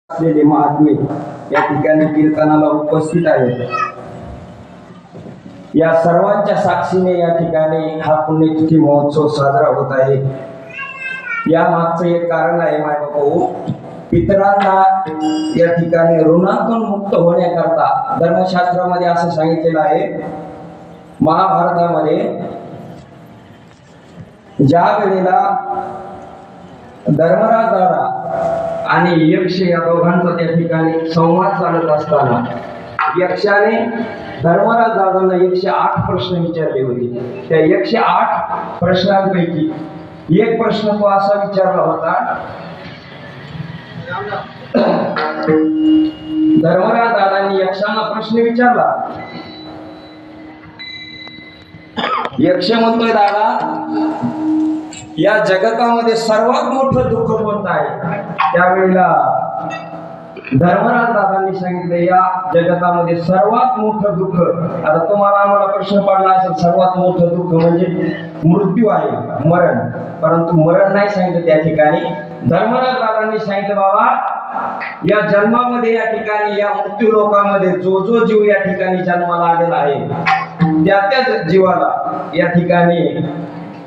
असलेले महात्मे या ठिकाणी कीर्तनाला उपस्थित आहेत. या सर्वांच्या साक्षीने या ठिकाणी हा पुण्यतिथी महोत्सव साजरा होत आहे. या मागचं एक कारण आहे माय बाबू, पितरांना या ठिकाणी ऋणातून मुक्त होण्याकरता धर्मशास्त्रामध्ये असं सांगितलेलं आहे. महाभारतामध्ये ज्या वेळेला धर्मराज दादा आणि यक्ष या दोघांचा त्या ठिकाणी संवाद चालत असताना यक्षाने धर्मराज दादांना 108 प्रश्न विचारले होते. त्या 108 प्रश्नांपैकी एक प्रश्न तो असा विचारला होता. धर्मराज दादांनी यक्षांना प्रश्न विचारला. यक्ष म्हणतोय, दादा या जगतामध्ये सर्वात मोठं दुःख कोणतं आहे? त्यावेळेला धर्मराज दादांनी सांगितलं, या जगतामध्ये सर्वात मोठं दुःख, आता तुम्हाला आम्हाला प्रश्न पडला असेल, सर्वात मोठं दुःख म्हणजे मृत्यू आहे, मरण. परंतु मरण नाही सांगितलं त्या ठिकाणी. धर्मराज दादांनी सांगितलं, बाबा या जन्मामध्ये या ठिकाणी या मृत्यू लोकांमध्ये जो जो जीव या ठिकाणी जन्माला आलेला आहे त्या त्या जीवाला या ठिकाणी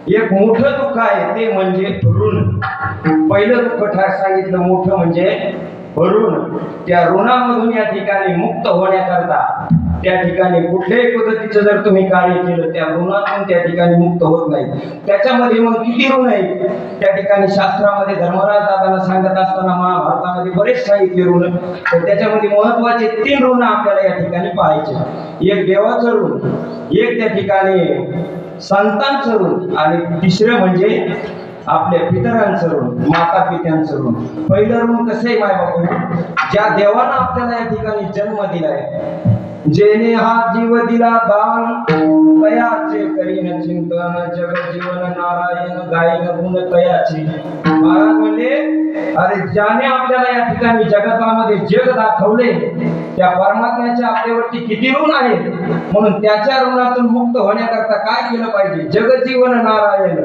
एक मोठं दुःख आहे, ते म्हणजे ऋण. पहिलं दुःख सांगितलं मोठं म्हणजे ऋण. त्या ऋणामधून या ठिकाणी मुक्त होण्याकरता त्या ठिकाणी कुठल्याही पद्धतीचं जर तुम्ही कार्य केलं त्या ऋणातून त्या ठिकाणी मुक्त होत नाही. त्याच्यामध्ये मग किती ऋण आहे त्या ठिकाणी शास्त्रामध्ये धर्मराज दादांना सांगत असताना महाभारतामध्ये बरेच सांगितले ऋण. तर त्याच्यामध्ये महत्वाचे 3 ऋण आपल्याला या ठिकाणी पाहायचे. एक देवाचं ऋण, एक त्या ठिकाणी संतांचं ऋण, आणि तिसरं म्हणजे आपल्या पितरांचं ऋण, माता पित्यांचं ऋण. पहिलं ऋण कसं आहे माय बाबू, ज्या देवानं आपल्याला या ठिकाणी जन्म दिलाय, जेने हा जीव दिला दान, तयाचे करीन चिंतन, जग जीवन नारायण गायन गुण तयाचे. महाराज म्हणले, अरे ज्याने आपल्याला या ठिकाणी जगतामध्ये जग दाखवले त्या परमात्म्याच्या आपल्यावरती किती ऋण आहे. म्हणून त्याच्या ऋणातून मुक्त होण्याकरता काय केलं पाहिजे? जगजीवन नारायण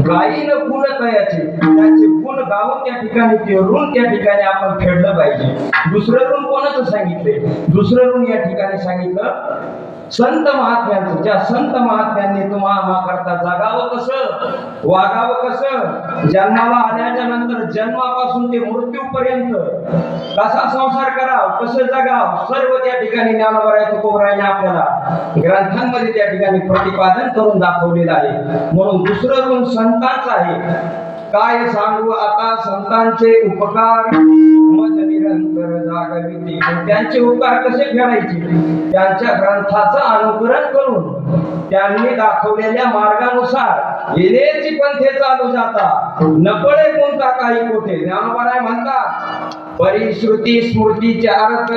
गायन गुण तयाचे, त्याचे गुण गाऊन त्या ठिकाणी ते ऋण त्या ठिकाणी आपण फेडलं पाहिजे. दुसरं ऋण कोणाचं सांगितले? दुसरं ऋण या ठिकाणी सांगितलं संत महात्म्यांचं. ज्या संत महात्म्यांनी तुम्हाला करता जगावं कसं, वागावं कसं, जन्माला आल्याच्या नंतर जन्मापासून ते मृत्यूपर्यंत कसा संसार करावा, कसं जगावं, सर्व त्या ठिकाणी ज्ञानोबराय तुकोबरायने आपल्याला ग्रंथांमध्ये त्या ठिकाणी प्रतिपादन करून दाखवलेलं आहे. म्हणून दुसरं ऋण संतांचं आहे. काय सांगू आता संतांचे उपकार, मज निरंतर जागविती. त्यांचे उपकार कसे फेडायचे? त्यांच्या ग्रंथाचं अनुकरण करून त्यांनी दाखवलेल्या मार्गानुसार येलेची पंथे चालू जाता, नपळे कोणता काही कोठे. ज्ञानोबराय म्हणतात, परिश्रुती स्मृतीचे अर्थ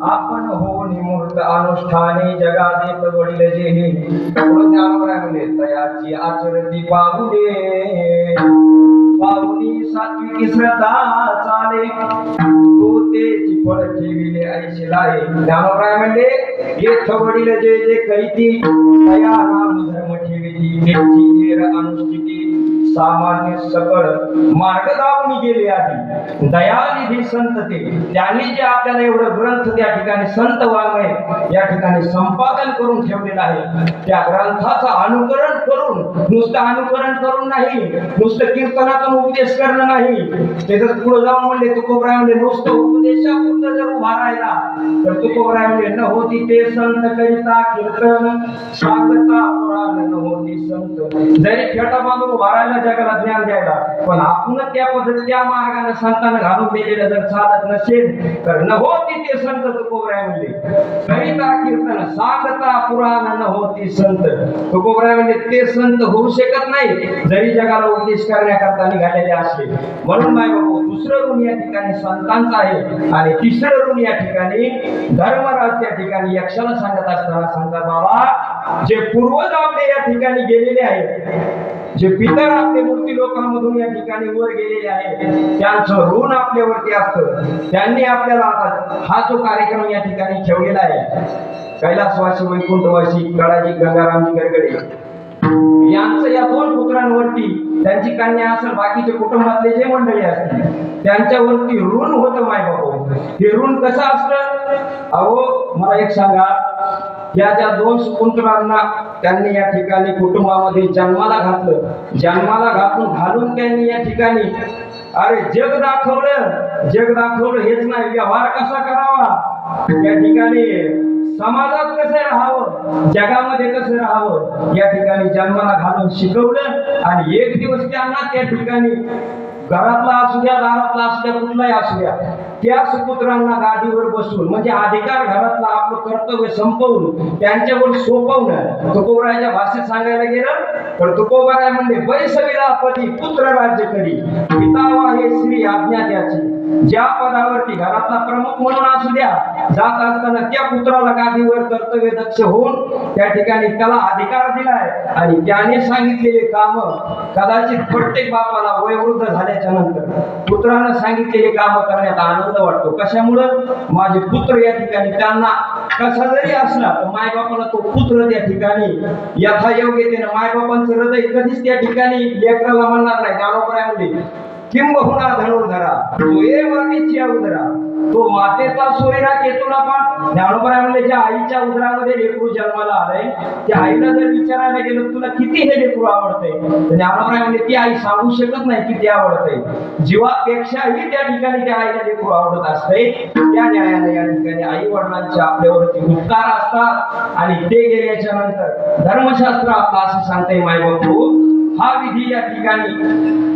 आपण हो निमूर्त अनुष्ठाने जगा देत वडील जे हे. ज्ञानोबराय म्हणले, तयाची आचरती पाहुले, पाहुनी सात्विकी श्रद्धा चाले, तो तेची फळ ठेविले ऐशी लाये. ज्ञानोबराय म्हणले, येथ वडील जे जे करीती, तया नाम धर्म ठेविती, तेची हेर अनुष्ठिती, सामान्य सकळ मार्ग दावून गेले आधी. दयानिधी संत ते, त्यांनी जे आपल्याला एवढं ग्रंथ त्या ठिकाणी संत वाङ्मय या ठिकाणी संपादन करून ठेवलेलं आहे, त्या ग्रंथाचं अनुकरण करून, नुसतं अनुकरण करून नाही, नुसतं कीर्तनातून उपदेश करणं नाही. त्याच्यात पुढे जाऊन म्हणले तुकोबराय म्हणले, नुसतं उपदेशापुरतं जर उभा राहिला तर तुकोबराय म्हणले, न होती ते संत करिता कीर्तन, सांगता पुराण न होती संत. जरी फेटा बांधून उभा राहिला जगाला ज्ञान द्यायला, पण आपण त्या पद्धती त्या मार्गाने संतांना घालून दिलेलं जर चालत नसेल तर न होती ते संत. तुकोबराय म्हणले, करिता कीर्तन, सांगता पुराण न होती संत. तुकोबराय म्हणले, ते संत होऊ शकत नाही जरी जगाला उपदेश करण्याकरता निघालेले असले. म्हणून माय बाबू, दुसरं ऋण या ठिकाणी संतांचं आहे, आणि तिसरं ऋण या ठिकाणी धर्मराज त्या ठिकाणी यक्षाला सांगत असताना सांगतात, बाबा जे पूर्वज आपले या ठिकाणी गेलेले आहेत, जे पितर आपले मूर्ती लोकांमधून या ठिकाणी वर गेलेले आहेत, त्यांचं ऋण आपल्यावरती असतं. त्यांनी आपल्याला आता हा जो कार्यक्रम या ठिकाणी ठेवलेला आहे, कैलासवासी वैकुंठवासी काळाजी गंगारामजी गरगडे यांचं या दोन पुत्रांवरती त्यांची कन्या असेल बाकीचे कुटुंबातले जे मंडळी असतील त्यांच्यावरती ऋण होतं मायबाप. हे ऋण कसं असतं? अहो मला एक सांगा, या ज्या दोन सुपुत्रांना त्यांनी या ठिकाणी कुटुंबामध्ये जन्माला घातलं, घालून त्यांनी या ठिकाणी अरे जग दाखवलं हेच नाही, व्यवहार कसा करावा, या ठिकाणी समाजात कसं राहावं, जगामध्ये कसं राहावं, या ठिकाणी जन्माला घालून शिकवलं. आणि एक दिवस त्यांना त्या ठिकाणी घरातला असू द्या, दारातला असू द्या, कुठलाही असू द्या, त्या सुपुत्रांना गादीवर बसवून म्हणजे अधिकार घरातला आपलं कर्तव्य संपवून त्यांच्यावर सोपवणं. तुकोबराच्या भाषेत सांगायला गेलं तर तुकोबराय म्हणले, बैसविला पती पुत्र राज्य करी, पितावा हे श्री आज्ञा त्याची. ज्या पदावरती घरातला प्रमुख म्हणून असू द्या, जात असताना त्या पुत्राला गादीवर कर्तव्य दक्ष होऊन त्या ठिकाणी त्याला अधिकार दिलाय. आणि त्याने सांगितलेले काम कदाचित प्रत्येक बापाला वयोवृद्ध झाल्याच्या नंतर पुत्रानं सांगितलेले काम करण्यात आनंद वाटतो. कशामुळं? माझे पुत्र या ठिकाणी त्यांना कसा जरी असला तर मायबापाला तो पुत्र त्या ठिकाणी यथायोग्यतेनं मायबापांचं हृदय कधीच त्या ठिकाणी लेकराला म्हणणार नाही. ज्ञानोबरामध्ये किंबहुना धनुर्धरा तो ए मातेची उदरा, तो मातेचा सोयरा केतुला पण. ज्ञानोबराय म्हणले, ज्या आईच्या उदरामध्ये लेकरू जन्माला आलंय त्या आईला जर विचारायला गेलं तुला किती हे लेकरू आवडतंय, तर ज्ञानोबराय म्हणले ती आई सांगू शकत नाही किती आवडतंय. जीवापेक्षाही त्या ठिकाणी त्या आईला लेकरू आवडत असते. त्या न्यायाने या ठिकाणी आई वडिलांचे आपल्यावरती उपकार असतात. आणि ते गेल्याच्या नंतर धर्मशास्त्र आपला असं सांगतंय, मायबापू हा विधी या ठिकाणी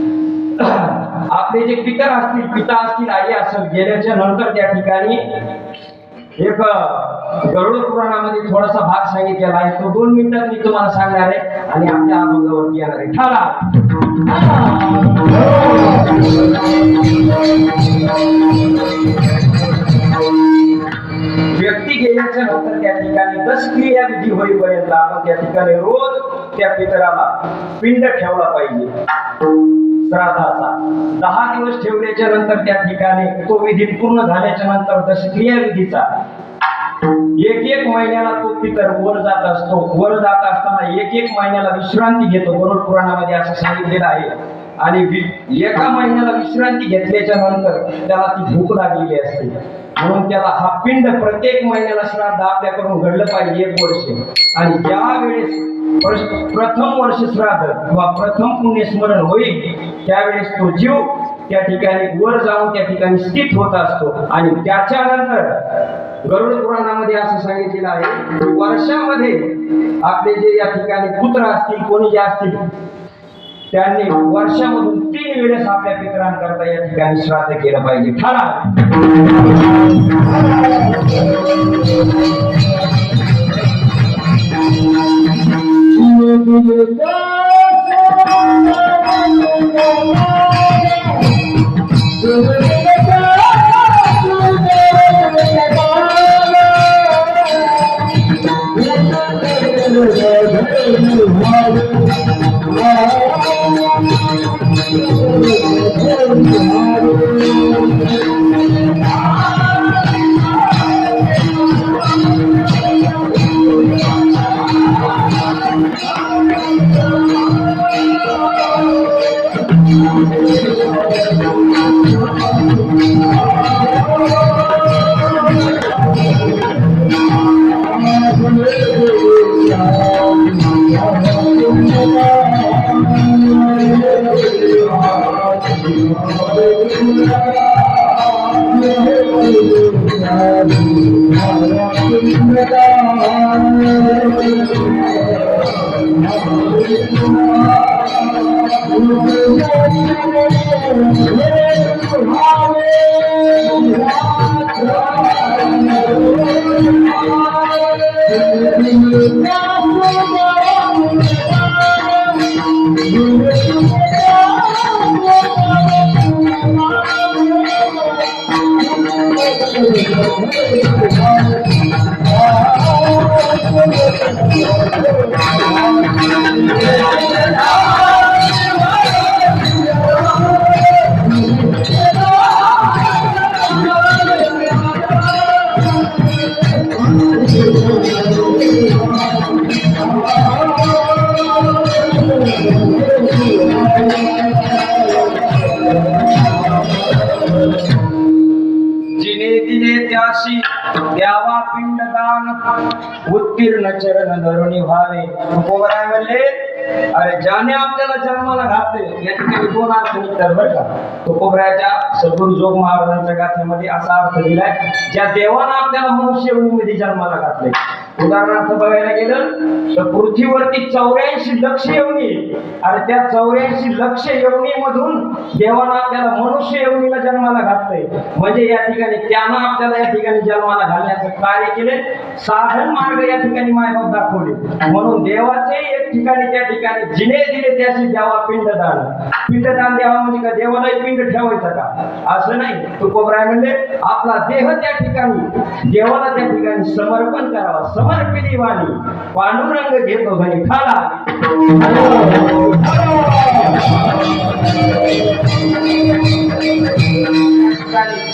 आपले जे पिता असतील, आई असेल, गेल्याच्या नंतर त्या ठिकाणी एक गरुड पुराणामध्ये थोडासा भाग सांगितलेला आहे. तो 2 मिनिटात मी तुम्हाला सांगणार आहे आणि आपल्या अभंगावरती येणार आहे. ठाला व्यक्ती गेल्याच्या नंतर त्या ठिकाणी 10 क्रिया विधी होईपर्यंत आपण त्या ठिकाणी रोज त्या पितराला पिंड ठेवला पाहिजे. श्राद्धाचा 10 दिवस ठेवल्याच्या नंतर त्या ठिकाणी तो विधी पूर्ण झाल्याच्या नंतर 10 क्रिया विधीचा 1 महिन्याला तो पितर वर जात असतो. वर जात असताना 1 महिन्याला विश्रांती घेतो. गरुड पुराणामध्ये असं सांगितलेलं आहे. आणि 1 महिन्याला विश्रांती घेतल्याच्या नंतर त्याला ती भूक लागलेली असते, म्हणून त्याला हा पिंड प्रत्येक महिन्याला श्राद्ध आपल्याकडून घडलं पाहिजे 1 वर्ष. आणि ज्या वेळेस प्रथम वर्ष श्राद्ध किंवा प्रथम पुण्यस्मरण होईल त्यावेळेस तो जीव त्या ठिकाणी वर जाऊन त्या ठिकाणी स्थित होत असतो. आणि त्याच्यानंतर गरुड पुराणामध्ये असं सांगितलेलं आहे की वर्षामध्ये आपले जे या ठिकाणी पुत्र असतील, कोणी जे असतील, त्यांनी वर्षामधून 3 वेळेस आपल्या पितरांकरता या ठिकाणी श्राद्ध केलं पाहिजे. ठाणा दिले त्याशी द्यावा पिंडदान उत्तीर्ण चरण धरुणी व्हावे. तुकोबराय म्हणले अरे ज्याने आपल्याला जन्माला घातले या ठिकाणी दोन अर्थ निघतात बरं का. तुकोबरायाच्या सद्गुरु जोग महाराजांच्या गाथेमध्ये असा अर्थ दिलाय ज्या देवानं आपल्याला मनुष्य योनीमध्ये जन्माला घातले. उदाहरणार्थ बघायला गेलं तर पृथ्वीवरती 84 लक्ष योनी आणि त्या 84 लक्ष योनी मधून देवानं आपल्याला मनुष्य योनीला जन्माला घातलंय. म्हणजे या ठिकाणी त्यानं आपल्याला या ठिकाणी जन्माला घालण्याचं कार्य केले. साधन मार्ग या ठिकाणी मायबाप दाखवले. म्हणून देवाचे एक ठिकाणी त्या ठिकाणी जिने दिले त्याशी द्यावा पिंडदान. पिंडदान द्यावा म्हणजे का देवालाही पिंड ठेवायचा का असं नाही. तुकोबराय म्हणजे आपला देह त्या ठिकाणी देवाला त्या ठिकाणी समर्पण करावा. समर्पिली वाणी पांडुरंग घेतो घरी खाला.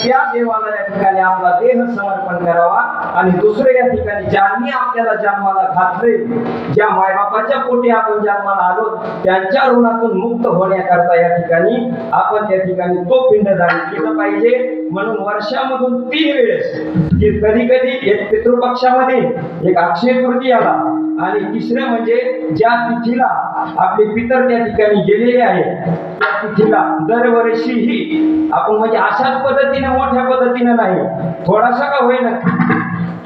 त्या देवाला या ठिकाणी आपला देह समर्पण करावा. आणि दुसरे या ठिकाणी ज्यांनी आपल्याला जन्माला घातले ज्या मायबापाच्या पोटी आपण जन्माला आलो त्यांच्या ऋणातून मुक्त होण्याकरता या ठिकाणी आपण त्या ठिकाणी तो पिंडदान केलं पाहिजे. म्हणून वर्षामधून 3 वेळेस कधी कधी एक पितृपक्षामध्ये एक अक्षय तृतीयाला आणि तिसरं म्हणजे ज्या तिथीला आपले पितर त्या ठिकाणी गेलेले आहेत त्या तिथीला दरवर्षीही आपण म्हणजे अशाच पद्धतीने मोठ्या पद्धतीने नाही थोडासा का होईना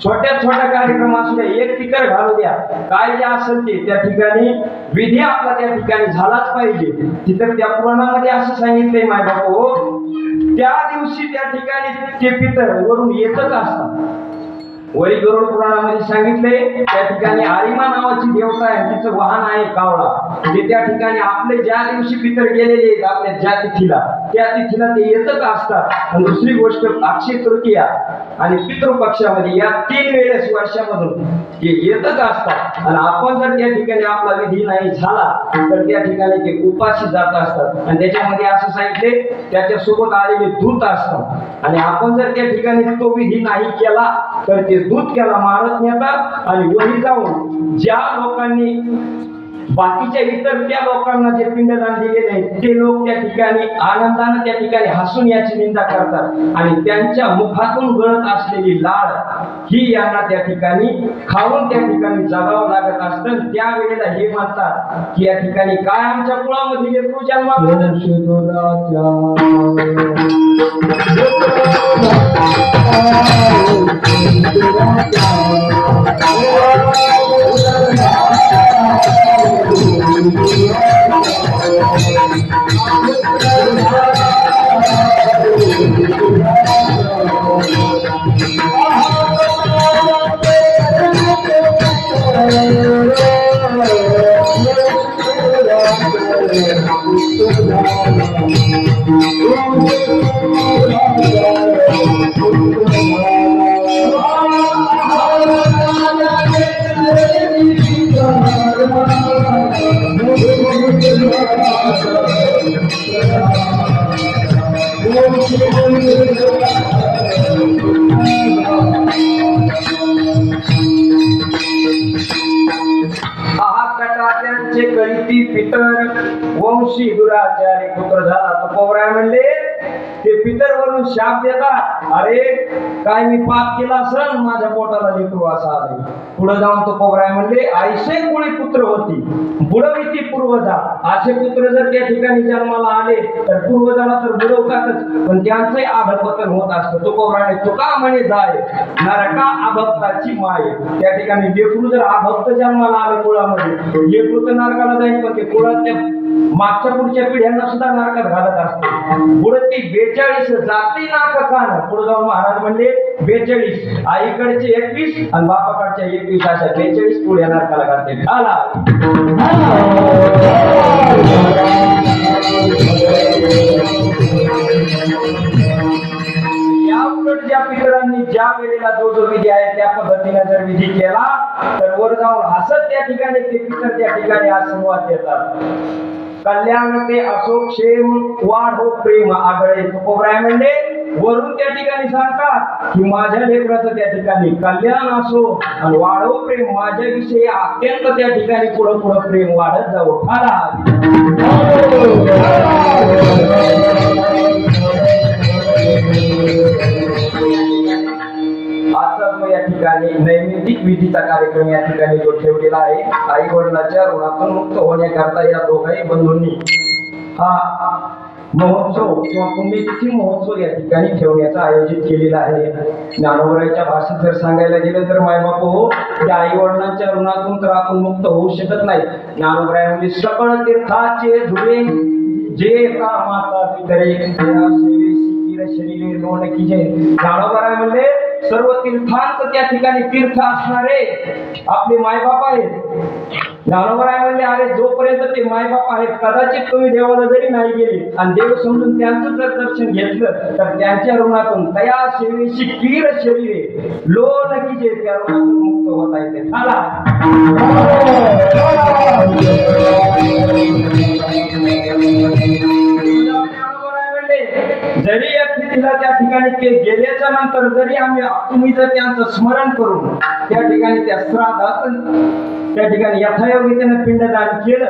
छोट्या छोट्या कार्यक्रम असू द्या एक पितर घालू द्या काय जे असेल ते त्या ठिकाणी विधी आपला त्या ठिकाणी झालाच पाहिजे. तिथं त्या पुराणामध्ये असं सांगितलंय मायबापू त्या दिवशी त्या ठिकाणी ते पितर वरून येतच असतात. वरी गरुड पुराणामध्ये सांगितले त्या ठिकाणी आरिमा नावाची देवता आहे तिचं वाहन आहे कावळा. ते त्या ठिकाणी आपले ज्या दिवशी पितर गेलेले आहेत आपल्या ज्या तिथीला त्या तिथीला ते येतच असतात. आणि दुसरी गोष्ट अक्षय तृतीया आणि पितृपक्षामध्ये या 3 वेळेस वर्षामधून ते येतच असतात. आणि आपण जर त्या ठिकाणी आपला विधी नाही झाला तर त्या ठिकाणी ते उपाशी जात असतात. आणि त्याच्यामध्ये असं सांगितले त्याच्या सोबत आलेले दूत असतात आणि आपण जर त्या ठिकाणी तो विधी नाही केला तर ते दूत त्याला मारत नेतात. आणि वही जाऊन ज्या लोकांनी बाकीच्या इतर त्या लोकांना जे पिंडदान दिलेले आहेत ते लोक त्या ठिकाणी आनंदाने त्या ठिकाणी हसून याची निंदा करतात आणि त्यांच्या मुखातून गळत असलेली लाळ ही यांना त्या ठिकाणी खाऊन त्या ठिकाणी जगावं लागत असतं. त्यावेळेला हे म्हणतात की या ठिकाणी काय आमच्या कुळामध्ये लेकरू जन्माला करीती पितर वंशी दुराचारी पुत्र झाला. तुकोबराय म्हणले ते पितर वरून शाप देतात अरे काय मी पाप केला असेल माझ्या पोटाला लेकरू असं आले. पुढे जाऊन तुकोबराय म्हणले आईशे कोणी पुत्र होती बुडविती पूर्वजा. असे पुत्र जर त्या ठिकाणी जन्माला आले तर पूर्वजाला तर बुडवतातच पण त्यांचंही अधपतन होत असतं. तुकोबराय तुका म्हणे जाय नरका अभक्ताची माय. त्या ठिकाणी लेकरू जर अभक्त जन्माला आले कुळामध्ये लेकरू तर नरकाला जाईल पण ते कुळातल्या मागच्या पुढच्या पिढ्यांना सुद्धा नरकात घालत असते. बुडती 42 जाती नाक कान. पुढे जाऊन महाराज म्हणले 42 आईकडचे 21 आणि बापाकडच्या 21 अशा 42 पुढे नरकाला घालते. याउलट ज्या पितरांनी ज्या वेळेला जो जो विधी आहे त्या पद्धतीने जर विधी केला तर वर जाऊन हसत त्या ठिकाणी ते पितर त्या ठिकाणी आशीर्वाद देतात. कल्याण ते असो क्षेम वाढ हो प्रेम आगळे. तुकोबराय म्हणले वरून त्या ठिकाणी सांगतात की माझ्या लेकराचं त्या ठिकाणी कल्याण असो आणि वाढो प्रेम माझ्याविषयी अत्यंत त्या ठिकाणी पुढं पुढं प्रेम वाढत जावो. या ठिकाणी नैमित्तिक विधीचा कार्यक्रम या ठिकाणी जो ठेवलेला आहे, आई वडिलांच्या ऋणातून मुक्त होण्याकरता या दोघाही बंधूंनी हा महोत्सव किंवा पुण्यतिथी महोत्सव या ठिकाणी ठेवण्याचं आयोजित केलेला आहे. ज्ञानोबराच्या भाषेत जर सांगायला गेलं तर मायबाप हो, त्या आई वडिलांच्या ऋणातून तर आपण मुक्त होऊ शकत नाही. ज्ञानोबराय म्हणजे सकळ तीर्थाचे धुळे जे का माता पितरे शरीरे लोण कीजे. ज्ञानोबराय म्हणले सर्व तीर्थांचं त्या ठिकाणी तीर्थ असणारे आपले मायबाप आहेत. ज्ञानोबराय म्हणले अरे जोपर्यंत ते मायबाप आहेत, कदाचित तुम्ही देवाला जरी नाही गेले आणि देव समजून त्यांचं जर दर्शन घेतलं तर त्यांच्या ऋणातून तया सेवेशी कीर शरीरे लोण कीजे, त्या ऋणातून मुक्त होता येते. जरी या स्थितीला त्या ठिकाणी ते गेल्याच्या नंतर जरी तुम्ही जर त्यांचं स्मरण करून त्या ठिकाणी त्या श्राद्धाचं त्या ठिकाणी यथायोगी त्यानं पिंडदान केलं,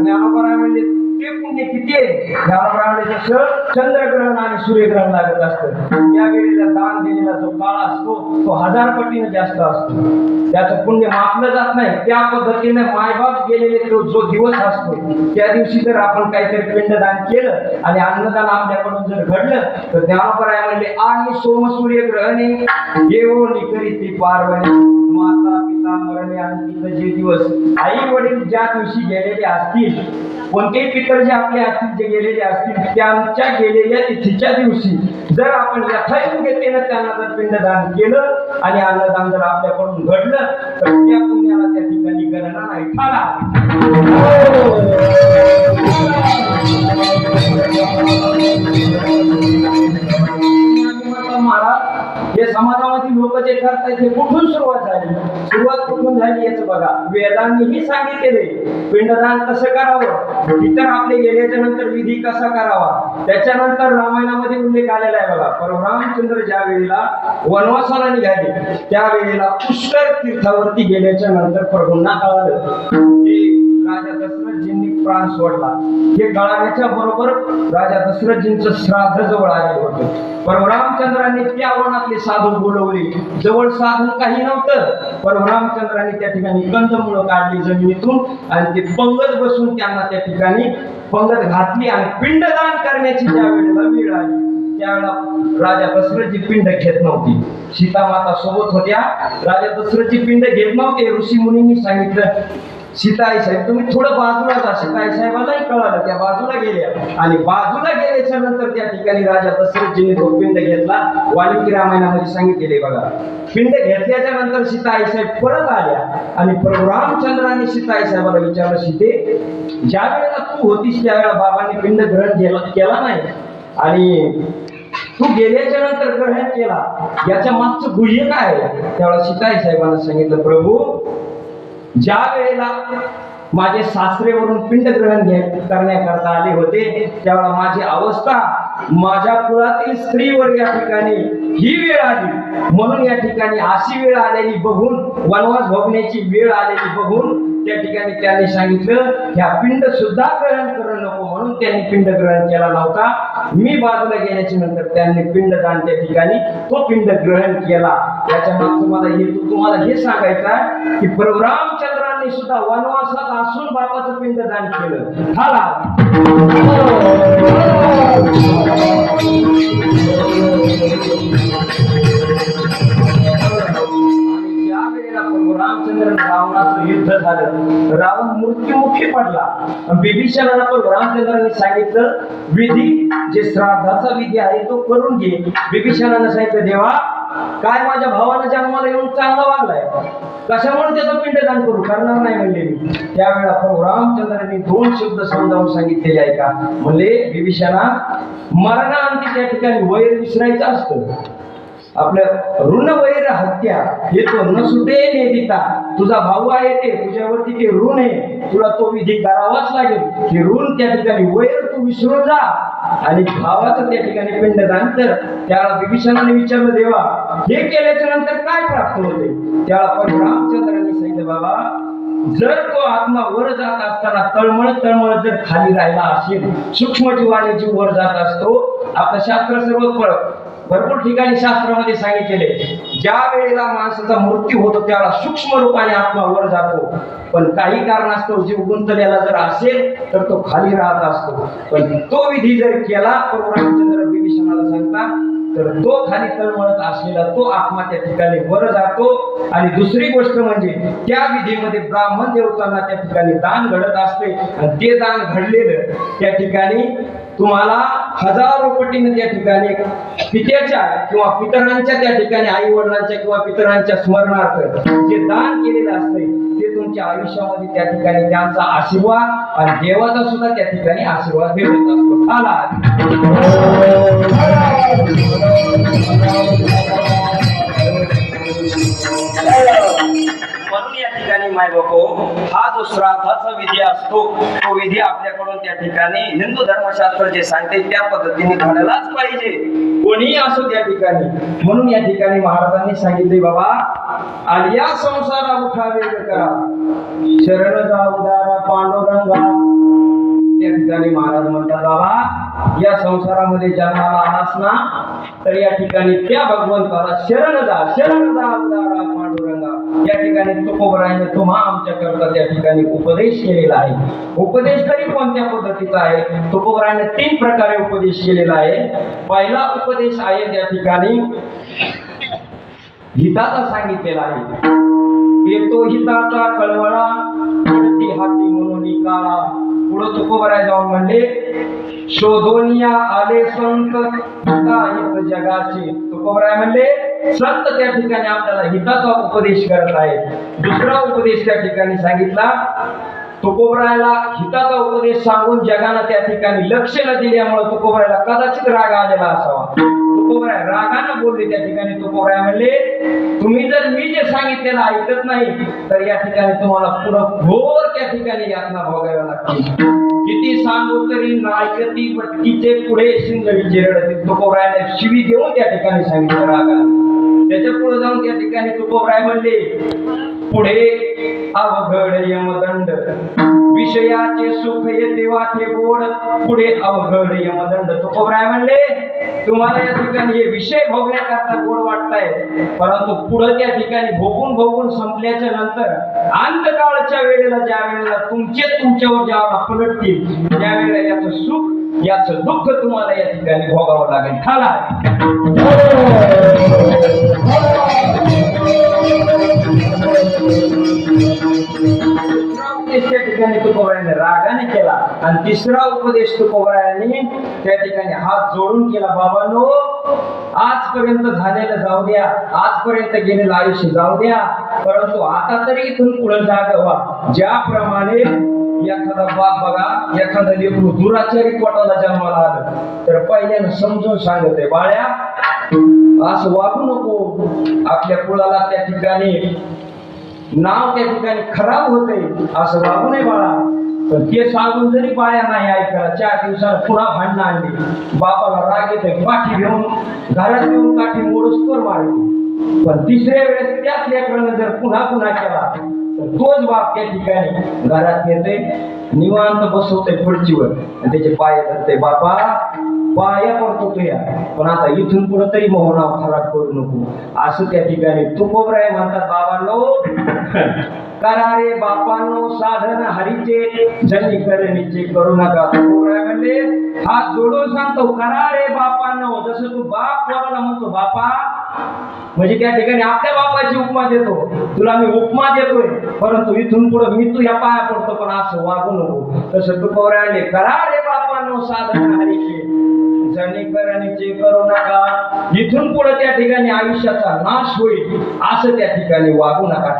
ज्ञानोबराय म्हणजे ते पुण्य किती आहे. ज्ञानोबराय म्हणजे जसं चंद्रग्रहण आणि सूर्यग्रहण लागत असतं, त्या वेळेला दान दिलेला जो काळ असतो तो 1000 पटीने जास्त असतो. त्याचं पुण्य मापलं जात नाही. त्या पद्धतीने मायबाप गेलेले तो जो दिवस असतो त्या दिवशी जर आपण काहीतरी पिंडदान केलं आणि अन्नदान आपल्याकडून जर घडलं तर ज्ञानोबराय म्हणले आणि सोम सूर्यग्रहणे येऊन करीती पार्वणी माता पिता मरणे आणि जे दिवस आई वडील ज्या दिवशी गेलेले असतील, कोणतेही पितर जे आपले असतील जे गेलेले असतील, त्यांच्या गेलेल्या तिथीच्या दिवशी जर आपण यथायोग्यतेनं त्यांना जर पिंडदान केलं आणि अन्नदान जर आपल्याकडून घडलं तर त्या पुण्याला त्या ठिकाणी गणना नाही. महाराज हे समाजामध्ये लोक जे करतात हे कुठून सुरुवात झाली? सुरुवात कुठून झाली याचं बघा. वेदांनीही सांगितलेले पिंडदान कसं करावं, इतर आपले गेल्याच्या नंतर विधी कसा करावा, त्याच्यानंतर रामायणामध्ये उल्लेख आलेला आहे बघा. परशुरामचंद्र ज्या वेळेला वनवासाला निघाले त्यावेळेला पुष्कर तीर्थावरती गेल्याच्या नंतर प्रभूंना कळालं की राजा दशरथजींनी प्राण सोडला. हे कळण्याच्या बरोबर राजा दशरथजींचं श्राद्ध जवळ आलेलं होतं. परशुरामचंद्रांनी त्या वनातले साधू बोलवले. जवळ साधन काही नव्हतं. परशुरामचंद्रांनी त्या ठिकाणी कंदमुळं काढली जमिनीतून आणि ते पंगत बसून त्यांना त्या ठिकाणी पंगत घातली आणि पिंडदान करण्याची ज्या वेळेला वेळ आली त्यावेळेला राजा दशरथजी पिंड घेत नव्हती. सीता माता सोबत होत्या. राजा दशरथजी पिंड घेत नव्हते. ऋषी मुनींनी सांगितलं सीताई साहेब तुम्ही थोडं बाजूला जा. सीताई साहेबांनाही कळालं, त्या बाजूला गेल्या आणि बाजूला गेल्याच्या नंतर त्या ठिकाणी राजा दशरथजींनी तो पिंड घेतला. वाल्मिकी रामायणामध्ये सांगितलेले बघा. पिंड घेतल्याच्या नंतर सीताई साहेब परत आल्या आणि परशुरामचंद्रांनी सीताई साहेबाला विचारलं, सीते ज्या वेळेला तू होतीस त्यावेळेला बाबांनी पिंड ग्रहण केला नाही आणि तू गेल्याच्या नंतर ग्रहण केला, याच्या मागचं गुह्य काय? त्यावेळेला सीताई साहेबांना सांगितलं, प्रभू ज्या वेळेला माझे सासरेवरून पिंड ग्रहण करण्याकरता आले होते त्यावेळेला माझी अवस्था माझ्या कुळातील स्त्रीवर या ठिकाणी ही वेळ आली. म्हणून या ठिकाणी अशी वेळ आलेली बघून, वनवास भोगण्याची वेळ आलेली बघून त्या ठिकाणी त्यांनी सांगितलं ह्या पिंड सुद्धा ग्रहण करू नको, म्हणून त्यांनी पिंड ग्रहण केला नव्हता. मी बाजूला गेल्याच्या नंतर त्यांनी पिंडदान त्या ठिकाणी तो पिंड ग्रहण केला. याच्या मागचं मला हेतू तुम्हाला हे सांगायचं आहे की परशुरामचंद्रांनी सुद्धा वनवासात असून बापाचं पिंडदान केलं. रामचंद्र रावणाचं युद्ध झालं. रावण मृत्युमुखी पडला. बिभीषणाला पण रामचंद्रांनी सांगितलं विधी जे श्राद्धाचा विधी आहे तो करून घे. बिभीषणानं सांगितलं देवा काय माझ्या भावानं जन्माला येऊन चांगला वागलाय, कशामुळे त्याचं पिंडदान करू, करणार नाही म्हणले मी. त्यावेळेला रामचंद्रांनी 2 शब्द समजावून सांगितलेले आहे का? म्हणले बिभीषणा मरणांती त्या ठिकाणी वैर विसरायचं असतं. आपलं ऋण वैर हत्या हे तो न सुटे नेदिता. तुझा भाऊ आहे ते तुझ्यावरती ते ऋण आहे, तुला तो विधी करावाच लागेल. हे ऋण त्या ठिकाणी वैर तू विसरून जा आणि भावाचं त्या ठिकाणी पिंडदान कर. त्याला विभीषणाने विचारलं देवा हे केल्याच्या नंतर काय प्राप्त होते? त्याला पण रामचंद्रांनी सांगितलं बाबा जर तो आत्मा वर जात असताना तळमळ जर खाली राहिला असेल, सूक्ष्म जीवाने जीव वर जात असतो. आपलं शास्त्र सर्व भरपूर ठिकाणी शास्त्रामध्ये सांगितलेले ज्या वेळेला माणसाचा मृत्यू होतो त्याला सूक्ष्म रूपाने आत्मा वर जातो, पण काही कारणास्तव जीव गुंतलेला जर असेल तर तो खाली राहत असतो. पण तो विधी जर केला परमरामचंद्र विभीषणाला सांगता तर तो खाली तळमळत असलेला तो आत्मा त्या ठिकाणी वर जातो. आणि दुसरी गोष्ट म्हणजे त्या विधीमध्ये ब्राह्मण देवतांना त्या ठिकाणी दान घडत असते आणि ते दान घडलेलं त्या ठिकाणी तुम्हाला हजारो पटीने त्या ठिकाणी पित्याच्या किंवा पितरांच्या त्या ठिकाणी आई वडिलांच्या किंवा पितरांच्या स्मरणार्थ जे दान केलेलं असते ते तुमच्या आयुष्यामध्ये त्या ठिकाणी त्यांचा आशीर्वाद आणि देवाचा सुद्धा त्या ठिकाणी आशीर्वाद भेटत असतो. म्हणून या ठिकाणी माय बापो हा जो श्राद्धाचा विधी असतो तो विधी आपल्याकडून त्या ठिकाणी हिंदू धर्मशास्त्र जे सांगते त्या पद्धतीने घडलाच पाहिजे, कोणीही असो त्या ठिकाणी. म्हणून या ठिकाणी महाराजांनी सांगितले बाबा आलिया संसारा उठा वेग करा शरण जाऊ दारा पांडुरंगा. त्या ठिकाणी महाराज म्हणतात बाबा या संसारामध्ये जन्माला आलास ना तर या ठिकाणी त्या भगवंताला शरण जा उदारा पांडुरंगा. या ठिकाणी तुकोबरायाने तुम्हा आमच्याकरता त्या ठिकाणी उपदेश केलेला आहे. उपदेश तरी कोणत्या पद्धतीचा आहे? तुकोबरायाने 3 प्रकारे उपदेश केलेला आहे. पहिला उपदेश आहे त्या ठिकाणी हिताचा सांगितलेला आहे. येतो हिताचा कळवळा पडती हाती म्हणून काळा. पुढे तुकोबराय जाऊन म्हणले शोधोनिया आले संत हित जगाचे. तुकोबराय म्हणले संत त्या ठिकाणी आपल्याला हिताचा उपदेश करत आहेत. दुसरा उपदेश त्या ठिकाणी सांगितला तुकोबरायला हिताचा उपदेश सांगून जगाला त्या ठिकाणी लक्ष न दिल्यामुळे तुकोबरायला कदाचित राग आलेला असावा. तुकोबराय रागाने बोलले त्या ठिकाणी. तुकोबराय म्हणले तुम्ही जर मी जे सांगितलेलं ऐकत नाही तर या ठिकाणी तुम्हाला पुढं घोर त्या ठिकाणी यातना भोगाव्या लागतील. किती सांगू तरी नायकती पटकीचे पुढे शिंगडीचे रडतील. तुकोबरायाने शिवी देऊन त्या ठिकाणी सांगितलं रागाने. त्याच्या पुढे जाऊन त्या ठिकाणी तुकोबराय म्हणले पुढे अवघड यमदंड विषयाचे सुख येते वाटे गोड. पुढे अवघड यमदंड. तुकोबराय म्हणले तुम्हाला या ठिकाणी हे विषय भोगण्याकरता गोड वाटताय, परंतु पुढे त्या ठिकाणी भोगून संपल्याच्या नंतर अंतकाळच्या वेळेला ज्या वेळेला तुमच्यावर ज्यावेळेला पलटतील त्यावेळेला याचं सुख याचं दुःख तुम्हाला या ठिकाणी भोगावं लागेल. खाला त्या ठिकाणी तुकोबरायाने रागाने केला. आणि तिसरा उपदेश तुकोबरायाने त्या ठिकाणी हात जोडून केला. बाबांनो आजपर्यंत झालेलं जाऊ द्या, आजपर्यंत गेलेलं आयुष्य जाऊ द्या, परंतु आता तरी इथून पुढे जागा व्हा. ज्याप्रमाणे एखादा बाप बघा एखादा लेकरू दुराचारी पोटाला जन्माला आलं तर पहिल्यानं समजून सांगते बाळ्या असं वागू नको. आपल्या कुळाला त्या ठिकाणी नाव त्या ठिकाणी खराब होते असं वागू नये बाळा. पण ते सांगून जरी बाळ्या नाही ऐकायला 4 दिवसाला पुन्हा भांडणं आणली. बापाला राग येते काठी घेऊन घरात येऊन काठी मोडूस मारते. पण तिसऱ्या वेळेस त्याच लेकरानं जर पुन्हा केला तर तोच बाप त्या ठिकाणी घरात येते निवांत बसवते खुर्चीवर आणि त्याचे पाय धरते. बापा पाया पडतो तुया, पण आता इथून पुढे तरी मोहनाव खराब करू नको असं त्या ठिकाणी तुकोबराय म्हणतात. बाबांनो करा रे बापांनो साधन हरीचे जनी करणीचे करू नका. तुकोबराय म्हणले हात जोडून सांगतो करा रे बापांनो. जसं तू बाप पोराला म्हणतो बापा म्हणजे त्या ठिकाणी आपल्या बापाची उपमा देतो, तुला मी उपमा देतोय, परंतु इथून पुढे मी तुझ्या पाया पडतो पण असं वागू नको. तसं तुकोबराय करा रे बापांनो साधन हरीचे जनी करणीचे करू नका. इथून पुढे त्या ठिकाणी आयुष्याचा नाश होईल असं त्या ठिकाणी वागू नका.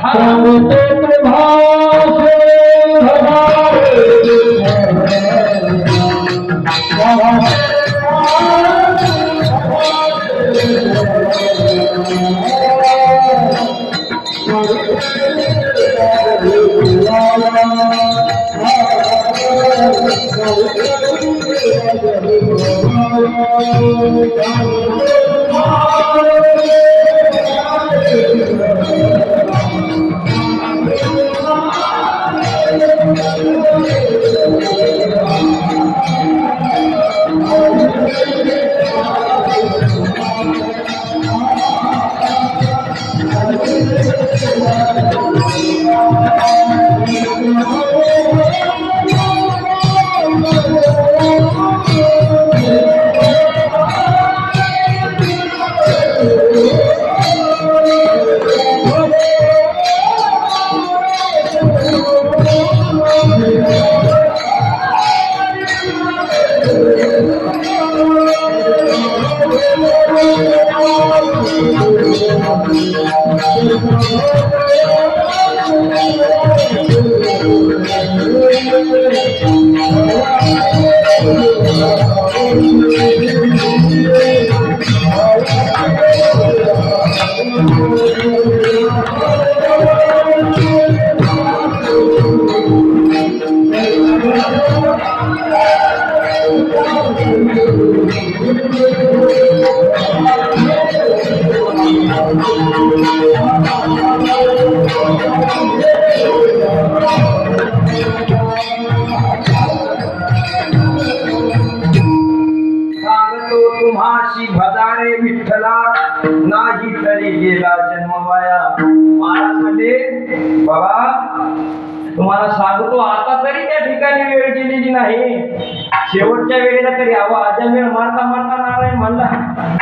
तुम्हाशी भजारे विठ्ठला नाही तरी गेला जन्मवाया. महाराज म्हणजे बाबा तुम्हाला सांगतो आता तरी त्या ठिकाणी वेळ गेलेली नाही. शेवटच्या वेळेला तरी हवा अजमेर मारता मारता नारायण म्हणला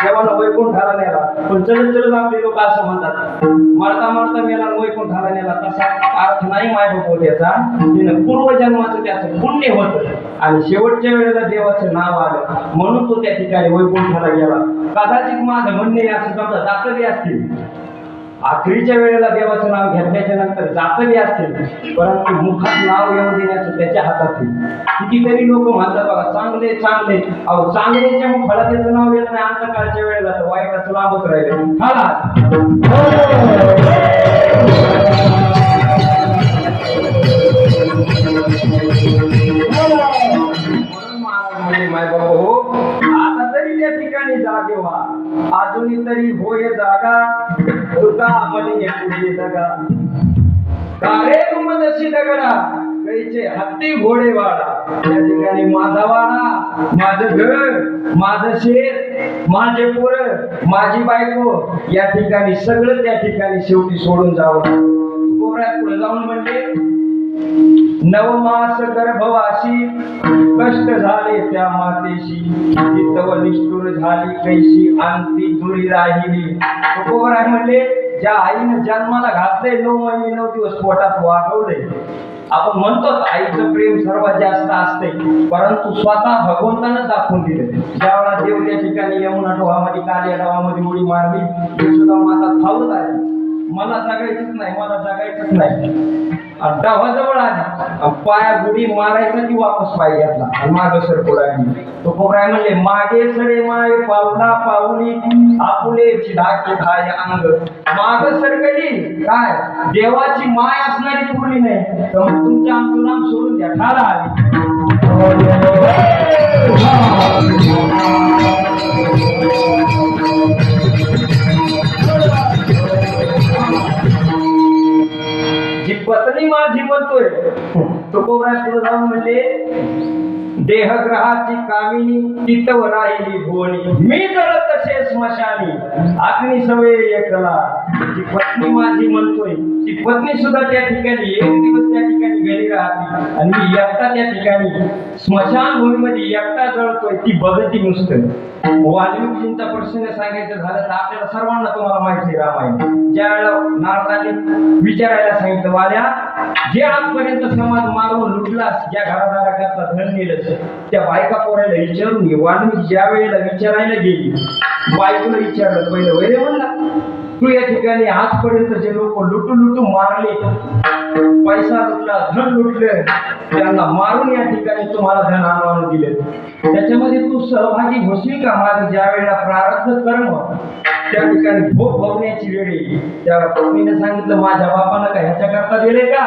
देवाला वैकुंठाला नेला. पण चलत चलत आपले लोक असं म्हणतात मारता मारता मेला वैकुंठाला नेला. तसा अर्थ नाही माय बाबा त्याचा. तिनं पूर्वजन्माचं त्याचं पुण्य होतं आणि शेवटच्या वेळेला देवाचं नाव आलं म्हणून तो त्या ठिकाणी वैकुंठाला गेला. कदाचित माझं म्हणणे असं समजा जातवी असतील आखरीच्या वेळेला देवाचं नाव घेतल्याच्या नंतर जातवी असतील परंतु मुखात नाव येऊ देण्याचं त्याच्या हातात आहे. कितीतरी लोक म्हणतात बघा चांगले चांगले अहो चांगल्याच्या मुखाला त्याचं नाव येत नाही अंतकाळच्या वेळेला तर वाईटाचं लांबच राहिलं. माय बाबा हो आता तरी त्या ठिकाणी जागे व्हा. अजूनही तरी होय जागा तुका म्हणे पुढे जगा. कारे तुमदशी दगडा कैचे हत्ती घोडे वाडा. त्या ठिकाणी माझा वाडा माझं घर माझं शेत माझे पोरं माझी बायको या ठिकाणी सगळं त्या ठिकाणी शेवटी सोडून जावं. पोरात पुढे जाऊन म्हणले नवमास गर्भवासी कष्ट झाले त्या मातेशी तव निष्ठुर झाली कैशी अंती दुरी राहिली. तुकोबराय म्हणले ज्या आईनं जन्माला घातले 9 महिने 9 दिवस पोटात वाढवले. आपण म्हणतो आईचं प्रेम सर्वात जास्त असते परंतु स्वतः भगवंतानं दाखवून दिले. ज्यावेळेला देव त्या ठिकाणी यमुना डोहामध्ये कालिया डोहामध्ये उडी मारली सुद्धा माता थांबत आली. मला जगायचंच नाही मला जगायचंच नाही. डोहाजवळ आली पाया गुडी मारायचा ती वापस पाय घेतला आणि माग सरकू लागली. तो कोबराय म्हणले मागे सरे माय पावला पावली आपुलेची धाके धाय अंग. माग सरकली काय देवाची माय असणारी पुरली नाही तर मग तुमच्या आमचं नाम सोडून द्या ठाला आली. जी पत्नी माझी म्हणतोय तो कोबराय पुढे जाऊन म्हणले देहग्रहाची कामिनी तिथव राहिली भुवनी मी जळत तसे स्मशानी अग्नी सवे एकला. जी पत्नी माझी म्हणतोय ती पत्नी सुद्धा त्या ठिकाणी एक दिवस त्या ठिकाणी घरी राहते आणि मी एकटा त्या ठिकाणी स्मशान भूमीमध्ये एकटा जळतोय ती बघती नुसतं. वाल्मिकींचा प्रसंग सांगायचं झालं तर आपल्याला सर्वांना तुम्हाला माहिती आहे रामायण. ज्या वेळेला नारदाने विचारायला सांगितलं वाल्या जे आजपर्यंत समाज मारून लुटलास ज्या घरादाराकरता धन नेलंस त्या बायका पोरायला विचारून घे. वाल्मिकी ज्या वेळेला विचारायला गेली बायकोला विचारलं पहिलं वैरे म्हणला तू या ठिकाणी आजपर्यंत जे लोक लुटू लुटू मारले पैसा लुटला धन लुटले त्यांना मारून या ठिकाणी तुम्हाला धन आणून दिले त्याच्यामध्ये तू सहभागी होशील का. माझं ज्या वेळेला प्रारब्ध कर्म त्या ठिकाणी भोग भोगण्याची वेळ येईल त्या पत्नीने सांगितलं माझ्या बापानं का ह्याच्या करता दिले का.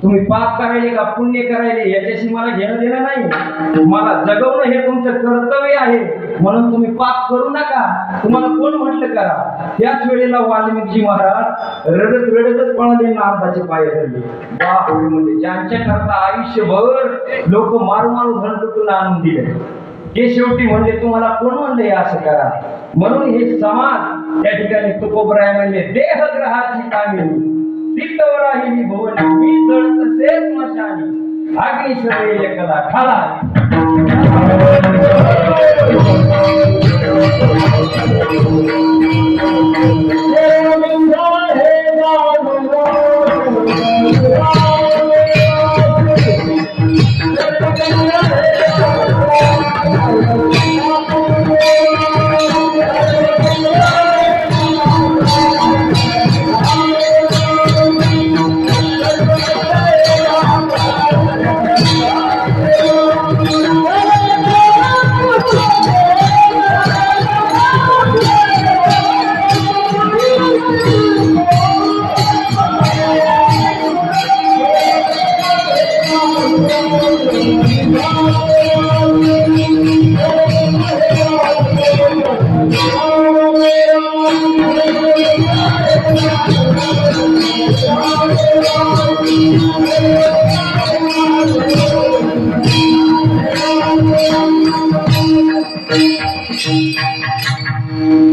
तुम्ही पाप करायले का पुण्य करायले याच्याशी मला घेणं देणं नाही. मला जगवणं हे तुमचं कर्तव्य आहे म्हणून तुम्ही पाप करू नका. तुम्हाला कोण म्हटलं करा. त्याच वेळेला वाल्मिकी महाराज रडत रडतच पळाले नारदाचे पाय धरले. बापरे म्हणजे ज्यांच्या करता आयुष्यभर लोक मारू मारू धन लुटून आणून दिले ते शेवटी म्हणले तुम्हाला कोण म्हणले असं करा. म्हणून हे समाज त्या ठिकाणी तुकोबराय म्हणले देहग्रहाची कामिनी तिथवर राहिली भुवनी मी जळत तसे स्मशानी अग्नी सवे एकला ठाला.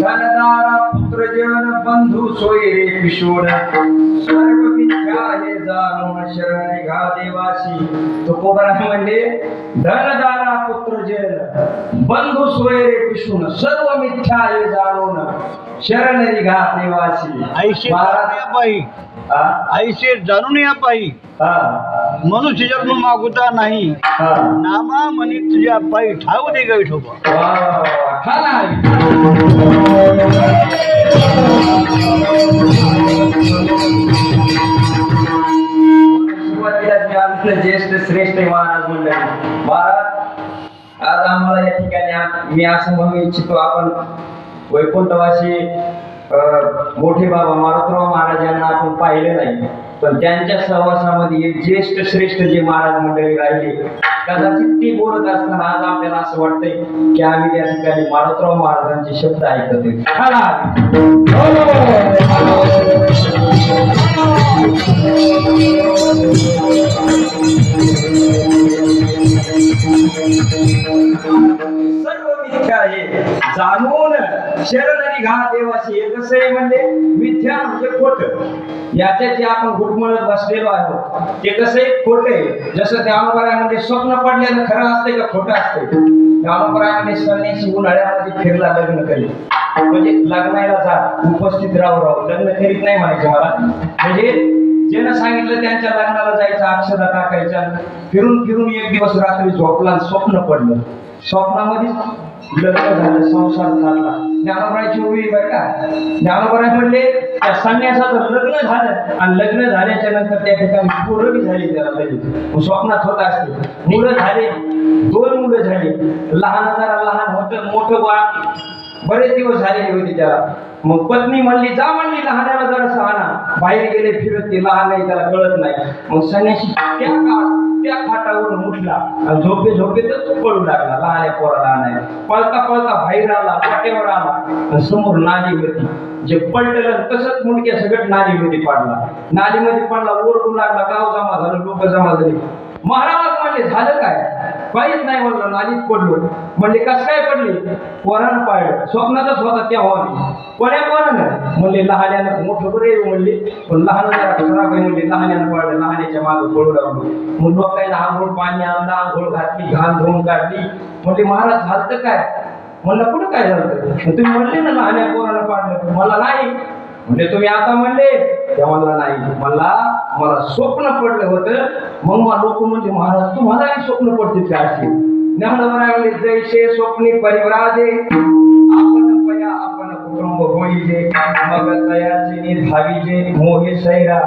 धनदारा पुत्र जन बंधू सोय रे पिशोड सर्व मिथ्या हे जाणून शरण निघा देवासी. तुकोबरा म्हणले धनदारा पुत्र जन बंधू सोय रे पिशोड सर्व मिथ्या हे जाणून शरण निघा देवासी. ऐसे जाणून या पायी मनुष्य जन्म मागुता नाही. नामा म्हणे तुझ्या पायी ठाऊ दे गा विठोबा. सुरुवातीला ज्येष्ठ श्रेष्ठ महाराज म्हणले महाराज आज आम्हाला या ठिकाणी मी असं म्हणू इच्छितो आपण वैकुंठवासी मोठे बाबा मारुतराव महाराज यांना आपण पाहिले नाही पण त्यांच्या सहवासामध्ये एक ज्येष्ठ श्रेष्ठ जे महाराज मंडळी राहिले कदाचित ते बोलत असताना आज आपल्याला असं वाटतंय की आम्ही त्या ठिकाणी मारुतराव महाराजांचे शब्द ऐकतोय. सर्व मिथ्या आहे जाणून शरण निघा देवाशी. हे कसं आहे म्हणजे मिथ्या म्हणजे खोटं. याच्या जे आपण घुटमळत बसलेलो आहोत ते कसं आहे खोटं आहे. जसं ज्ञानोबरामध्ये स्वप्न पडलेलं खरं असतंय का खोटं असतंय. ज्ञानोबरामध्ये संन्यासी उन्हाळ्यामध्ये फिरला लग्न करीत म्हणजे लग्नाला जा उपस्थित राहू लग्न करीत नाही म्हणायचं मला. म्हणजे ज्यानं सांगितलं त्यांच्या लग्नाला जायचं अक्षता टाकायच्या फिरून फिरून एक दिवस रात्री झोपला स्वप्न पडलं. स्वप्नामध्ये लग्न झालं संसार झाला. ज्ञानोबराची उभी बरं का. ज्ञानोबराय म्हणले त्या संन्यासाचं लग्न झालं आणि लग्न झाल्याच्या नंतर त्या ठिकाणी पोरं बी झाली त्याला लगेच स्वप्नात होत असते. मुलं झाले 2 मुलं झाली. लहान जरा लहान होतं मोठं बाळ बरेच दिवस झालेले होते त्याला. मग पत्नी म्हणली जा म्हणली लहानाला जरासं आणा. बाहेर गेले फिरत ते लहान नाही त्याला कळत नाही. मग संन्यासी त्या खाटावरून उठला आणि झोपेतच पळू लागला लहान पोराला आणायला. पळता पळता बाहेर आला पाट्यावर आला आणि समोर नाली होती. जे पलटलं तसंच मुंडक्या सगळं नालीमध्ये पडला. नालीमध्ये पडला ओरडू लागला गाव जमा झालं लोक जमा झाले. महाराज म्हणले झालं काय. काहीच नाही म्हणलं नालीत पडलो. म्हणले कस काय पडले. पोरानं पाळलं स्वप्नातच होता तेव्हा कोण्या पोरानं म्हणले लहान्यानं. मोठं बरे म्हणले पण लहान जरा खराब आहे म्हणले. लहान्यानं पाळलं लहान्याच्या मागं पळू लागलो. मग लोकांना आंघोळ पाणी आणलं आंघोळ घातली घाण धुवून काढली. म्हणले महाराज झालं काय. म्हणलं कुठं काय झालं. तुम्ही म्हणले ना लहान्या पोरानं पाळलं. मला नाही म्हणजे तुम्ही आता म्हणले त्या मला नाही. मला स्वप्न पडलं होतं. मग मला लोक म्हणले महाराज तुम्हालाही स्वप्न पडते का असे. ज्ञानोबराय जैसे स्वप्नी परिवराजे आपण पया आपण कुटुंब होईजे मग तयाचे धावीजे मोहे सैरा.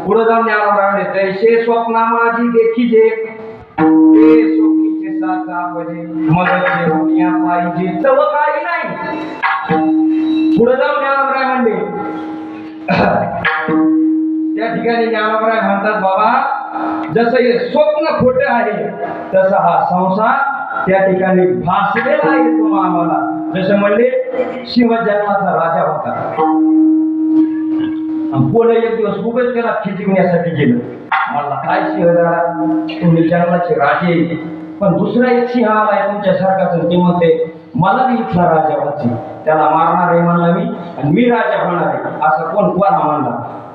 पुढे जाऊन ज्ञानोबराय जैसे स्वप्ना माझी देखीजे ते स्वप्नीचे साचा बजे मग ते होण्या पाहिजे तव काही नाही. पुढे जाऊन ज्ञानोबराय म्हणले त्या ठिकाणी ज्ञानोबराय म्हणतात बाबा जसं हे स्वप्न खोटं आहे तसा हा संसार त्या ठिकाणी भासलेला आहे तुम्हा आम्हाला. जसं म्हणले शिव जन्माचा राजा होता पुढे एक दिवस उगाच त्याला खिचविण्यासाठी गेलं. मला काय सिंह झाला तुम्ही जन्माचे राजे पण दुसरा एक सिंह आलाय तुमच्यासारखाच. ते म्हणते मला बी इथला राजा व्हायचे. त्याला मारणार आहे म्हणला मी आणि मी राजा होणार आहे. असं कोणा म्हणला.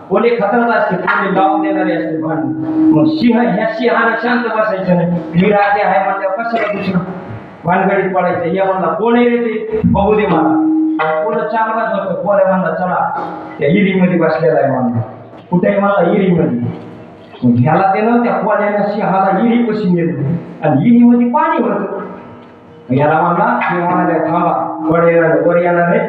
कोणी खतरनाक असते कोणी लावून देणारे असते भांडण. मग सिंह ह्या सिंहाने शांत बसायचं नाही. मी राजा आहे म्हणल्यावर कशाला दुसरं भानगडीत पडायचं. हे म्हणला कोण येते बघू दे मला. कोण चांगलाच होतं. कोण म्हणला चला त्या हिरीमध्ये बसलेला आहे म्हणला. कुठेही म्हणला हिरीमध्ये. मग ह्याला ते ना त्या कोल्यानं सिंहाला हिरी कशी नेलं आणि हिरीमध्ये पाणी होतं. याला म्हणला ते म्हणाले थांबा वर येणार आहे.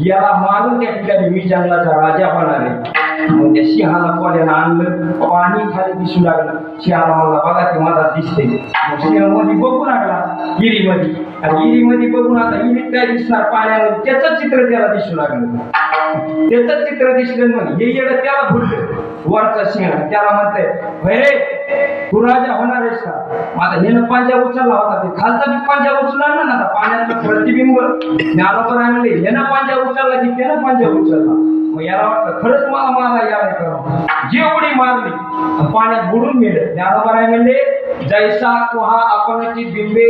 याला मारून त्या ठिकाणी मी जंगलाचा राजा होणार आहे. मग त्या सिंहाला कोल्यानं आणलं पाणी खाली दिसू लागलं. सिंहाला म्हणला बघा ते मला दिसते. मग सिंह मध्ये बघू लागला हिरीमध्ये आणि विहिरीमध्ये बघून आता विहिरीत काय दिसणार पाण्यामध्ये त्याच चित्र त्याला दिसू लागलं. त्याच चित्र दिसलं मग हे येडं त्याला भुललं. वरचा सिंह त्याला म्हणतंय भैरे तू राजा होणार आहेस का? माझा हेनं पांजा उचलला होता, ते खालचा बी पांजा उचलला ना, आता पाण्याचं प्रतिबिंब ज्ञानोबर आहे म्हणले हेनं पांजा उचलला की त्यानं पांजा उचलला. मग याला वाटतं खरंच मला यायला करा, जी उडी मारली पाण्यात बुडून गेलं. ज्ञानोबर आहे म्हणले जैसा कुहा आपणची बिंबे,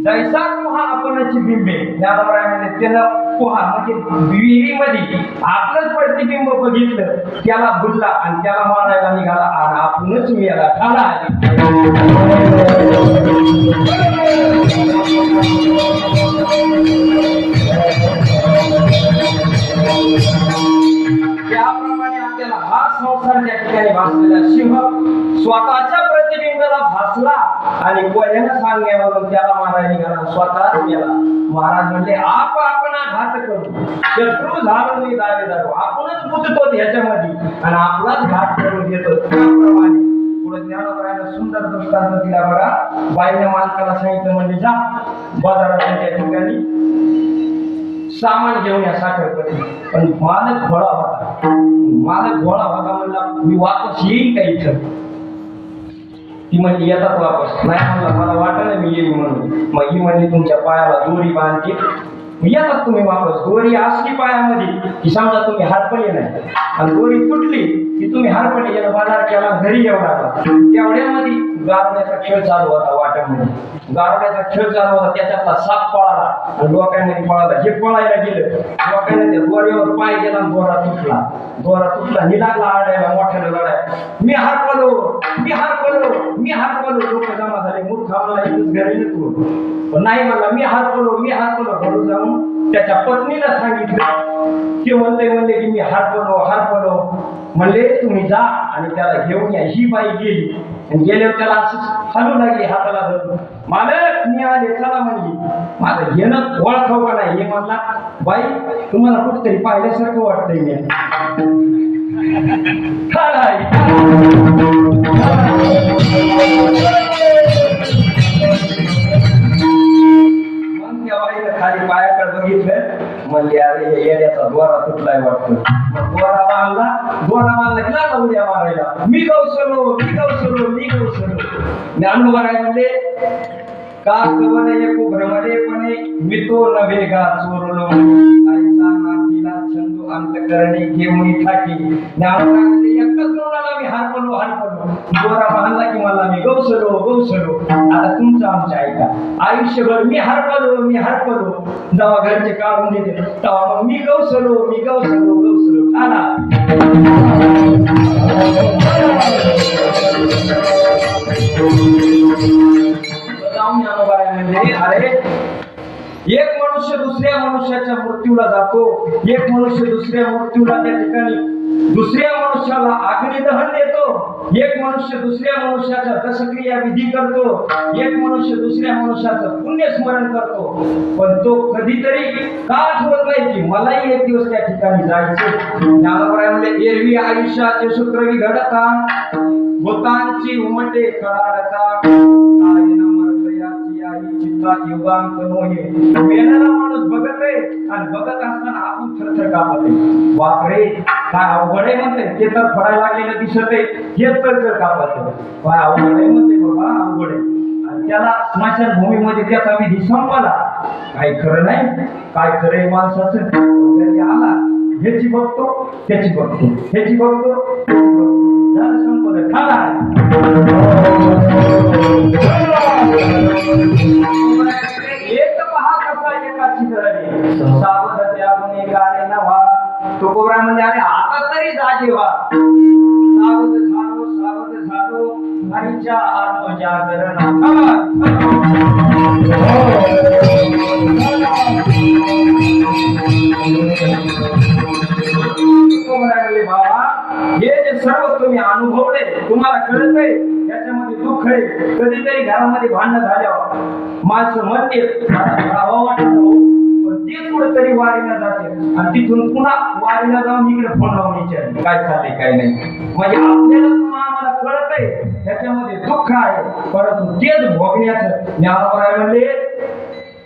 जैसा कुहा आपणची बिंबे. ज्ञानोबर आहे म्हणले त्यानं कुहा म्हणजे विहिरीमध्ये आपलंच प्रतिबिंब बघितलं, त्याला भुलला आणि त्याला मारायला निघाला आणि आपणच मेला ठाला. त्याप्रमाणे आपल्याला हा संसार त्या ठिकाणी भासलेला सिंह स्वतःच्या प्रतिबिंबाला भासला आणि कोल्यानं सांगण्यावरून त्याला मारायला निघाला, स्वतःच गेला. महाराज म्हणले आपणा घात करू, शत्रू झालो मी दावेदार, आपणच गुंततो ह्याच्यामध्ये आणि आपलाच घात करून घेतो. त्याप्रमाणे पुढे ज्ञानोबरायनं सुंदर दृष्टांत दिला बघा. बाईनं मालकाला सांगितलं म्हणजे जा बाजारात त्या ठिकाणी सामान घेऊन या साखरपती. पण मालक घोडा होता, मालक घोडा होता म्हणला मी वापस येईल का इथं? ती म्हणली येतात वापस. नाही म्हणला मला वाटलं मी येईल म्हणून. मग ही म्हणली तुमच्या पायाला दोरी बांधते, येतात तुम्ही वापस. दोरी असली पायामध्ये की समजा तुम्ही हातपणे नाही आणि दोरी तुटली की तुम्ही हातपणे याला बाजार केला, घरी येऊ लागला. तेवढ्यामध्ये गारव्याचा खेळ चालू होता वाट्यामध्ये. गारव्याचा खेळ चालू होता, त्याच्यातला साप पळाला आणि डोक्यामध्ये पळाला. हे पळायला गेलं, डोक्याने त्या दोऱ्यावर पाय गेला, दोरा तुटला. दोरा तुटला, निघाला आडायला मोठ्याला लढाय. मी हरपलो, मी हरपलो, मी हरपलो. लोक जमा झाले, मूर्ख आम्हाला इथंच घरी येतो. पण नाही म्हणला मी हरपलो, मी हरपलो. घरून जाऊन त्याच्या पत्नीला सांगितलं. ते म्हणले की मी हरपलो हरपलो. म्हणले तुम्ही जा आणि त्याला घेऊन या. ही बाई गेली आणि गेल्यावर त्याला असंच हलू लागली हाताला धरून. मालक मी आले चला म्हणली. माझं घेणं ओळखाव का नाही? हे म्हणला बाई तुम्हाला कुठेतरी पाहिल्यासारखं वाटतंय मी. मग त्या बाईनं खाली पायाकडे बघितलं, म्हणजे अरे हे येण्याचा द्वारा तुटलाय वाटतं. मग द्वारा बांधला की लागला उद्या मारायला. मी गौसलो, मी गौसलो, मी गौसलो. ज्ञानोबा काय म्हणले का कवने एको भ्रमरेपणे मी तो नव्हे गा चोरलो, ऐसा नातीला छंदू अंतकरणे घेऊन ठाकी. ज्ञानोबा म्हणले एकच म्हणला मी हरपलो हरपलो. दोरा बांधला की मला मी गौसलो गौसलो. आता तुमचं आमचं ऐका. आयुष्यभर मी हरपलो मी हरपलो. जेव्हा घरचे काढून देते तेव्हा मग मी गौसलो मी गौसलो गौसलो. आला म्हणजे अरे एक मनुष्य दुसऱ्या मनुष्याच्या मृत्यूला जातो, एक मनुष्य दुसऱ्या मृत्यूला त्या ठिकाणी दुसऱ्या मनुष्याला अग्निदहन देतो, एक मनुष्य दुसऱ्या मनुष्याचा दशक्रिया विधी करतो, एक मनुष्य दुसऱ्या मनुष्याचं पुण्यस्मरण करतो. पण तो कधीतरी का आठवत नाही की मलाही एक दिवस त्या ठिकाणी जायचं. ज्ञानोबरायांमध्ये एरवी आयुष्याचे सूत्र घडता, भूतांची उमटे कळाडता, युगांत नोहे. मेलेला माणूस बघत आहे आणि बघत असताना आपण थरथर कापते. बापरे काय अवघड आहे म्हणते. ते तर फडायला लागलेलं दिसत आहे, हे तर कापत काय अवघड आहे म्हणते. बाबा अवघड आहे. आणि त्याला स्मशानभूमीमध्ये त्याचा विधी संपला. काही खरं नाही, काय खरं आहे माणसाचं. घरी आला ह्याची बघतो त्याची बघतो, ह्याची बघतो झालं संपलं. खाला एक पहा कसा एकाची धरणी सावध त्यागुणे गारे नव्हा. तुकोबरा म्हणजे अरे आता तरी जागे व्हा. सावध झालो हरीच्या आत्मजागरण. बाबा हे जे सर्व तुम्ही अनुभवले, तुम्हाला कळत आहे त्याच्यामध्ये दुःख आहे. कधीतरी घरामध्ये भांडण झाल्यावर माणसं म्हणते हवा वाटत हो, पण तेच कुठेतरी वारीला जाते आणि तिथून पुन्हा वारीला जाऊन इकडे फोन लावून विचारते काय चाललंय काय नाही. म्हणजे आपल्याला आम्हाला कळत आहे त्याच्यामध्ये दुःख आहे, परंतु तेच भोगण्याचं ज्ञानोबराय म्हणले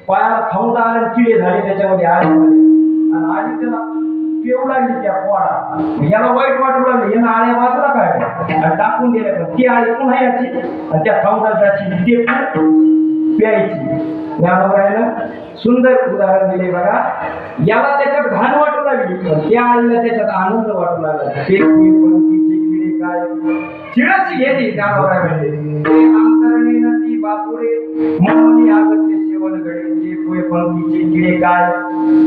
पायाला खाऊन आले किडे झाले त्याच्यामध्ये आली आणि आली त्याला पेऊ लागली त्या पोळा, याला वाईट वाटू लागले, यानं आळ्या बाजूला काय आणि टाकून दिल्या, पण ती आळी पुन्हा याची आणि त्या खाऊन ते प्यायची. ज्ञानोबरायनं सुंदर उदाहरण दिले बघा. याला त्याच्यात घाण वाटू लागली, पण त्या आळीला त्याच्यात आनंद वाटू लागला. ते किडे काय चिळस घेते ज्ञानोबराय म्हणजे ते अंतरणेनं ती बापुरे मौनी आगते सेवन घडे ते पंक्तीचे किडे काय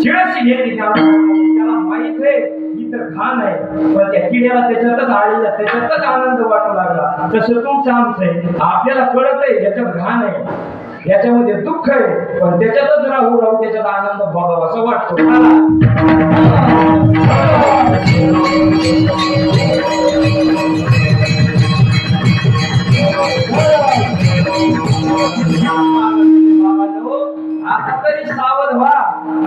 चिळस घेते ज्ञानोबराय. त्याला माहित आहे इथं घाण आहे, पण त्या किड्याला त्याच्यातच आळीला त्याच्यातच आनंद वाटू लागला. तसं तुमचं आमचं आहे, आपल्याला कळत आहे याच्यात घाण आहे, याच्यामध्ये दुःख आहे, पण त्याच्यातच राहू राहू त्याच्यात आनंद भोगावा असं वाटतो. आता तरी सावध व्हा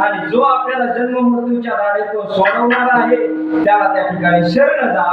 आणि जो आपल्याला जन्म मृत्यूच्या दाढे तो सोडवणार आहे त्याला त्या ठिकाणी शरण जा.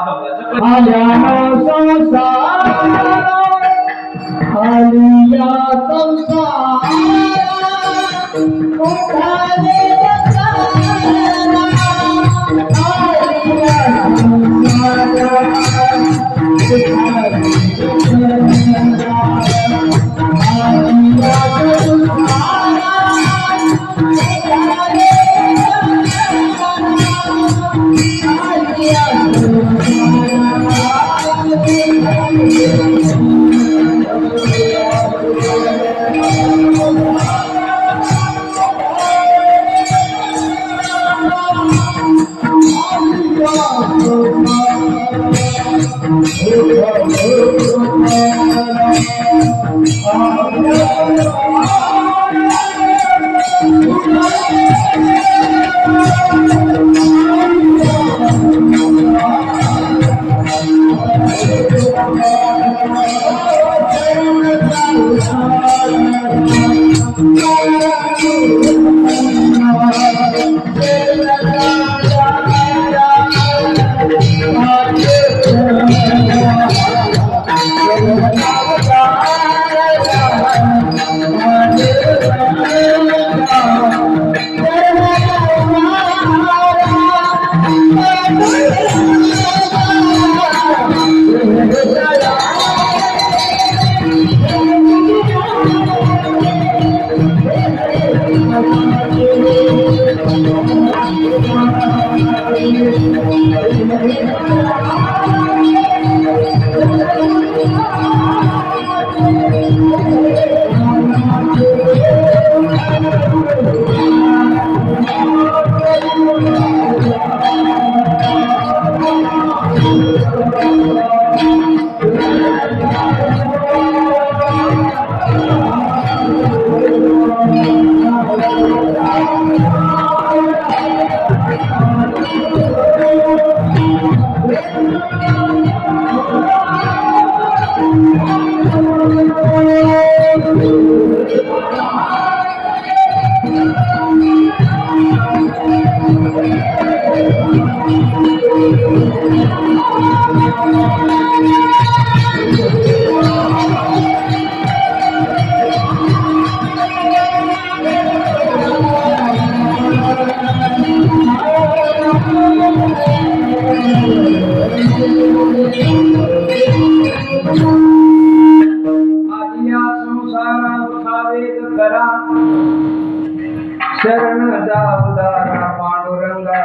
शरण जाऊदारा पांडुरंगा.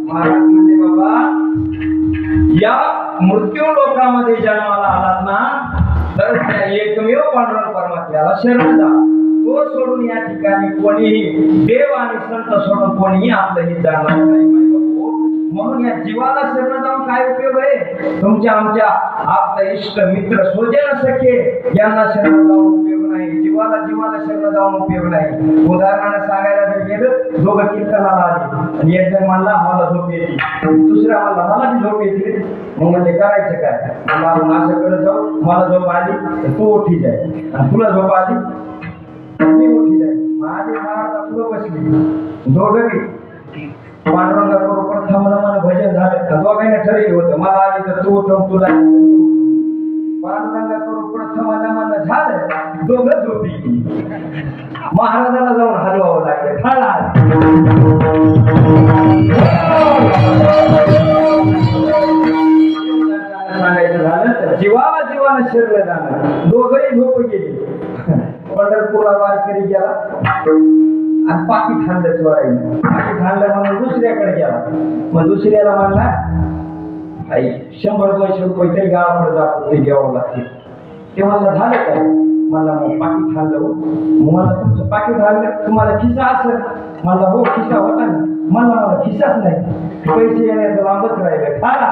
महाराज म्हणजे बाबा या मृत्यू लोकामध्ये जन्माला आलात ना तर त्या एकमेव पांडुरंग परमात्म्याला शरण जा. तो सोडून या ठिकाणी कोणीही देव आणि संत सोडून कोणीही आपलं हित जाणार नाही. म्हणून या जीवाला शरण जाऊन काय उपयोग आहे? तुमच्या आमच्या आपला इष्ट मित्र स्वजन सखे यांना शरण जाऊन उपयोग नाही. जीवाला शरण जाऊन उपयोग नाही. उदाहरणाने सांगायला जर गेलं, दोघं कीर्तनाला आले आणि एक जण म्हणला मला झोप येते, दुसरा म्हणला मला बी झोप येते. मग म्हणजे करायचं काय? मला आपण असं जाऊ, मला झोप आली तर तू उठी जाय आणि तुला झोप आली मी उठी जाय. माझी महाराज पुढं बसली, दोघं पांडुरंगा बरोबर थांबलं, मला भजन झालं. दोघांना ठरवलं होतं मला आली तर तू उठव, तुला पांडुरंगा करू प्रथम मन झालं दोघं झोपी. महाराजाला जाऊन हलवावं लागलं ठाला. सांगायचं झालं तर जीवाला जीवाला शिरलं जाणं. दोघंही झोप गेली. पंढरपूरला वारकरी गेला आणि पाकीट हाणलं चोराईने. पाकीट हाणलं म्हणून दुसऱ्याकडे गेला. मग दुसऱ्याला म्हणला आई 100-200 रुपये तरी गावाकडे जातो ते द्यावं लागते. ते मला झालं काय? मला मग पाकीट हाणलं. मला तुमचं पाकीट हाणलं तुम्हाला खिसा असेल. मला हो खिसा होता ना. मला खिसाच नाही. पैसे येण्याचं लांबच राहिलं खाला.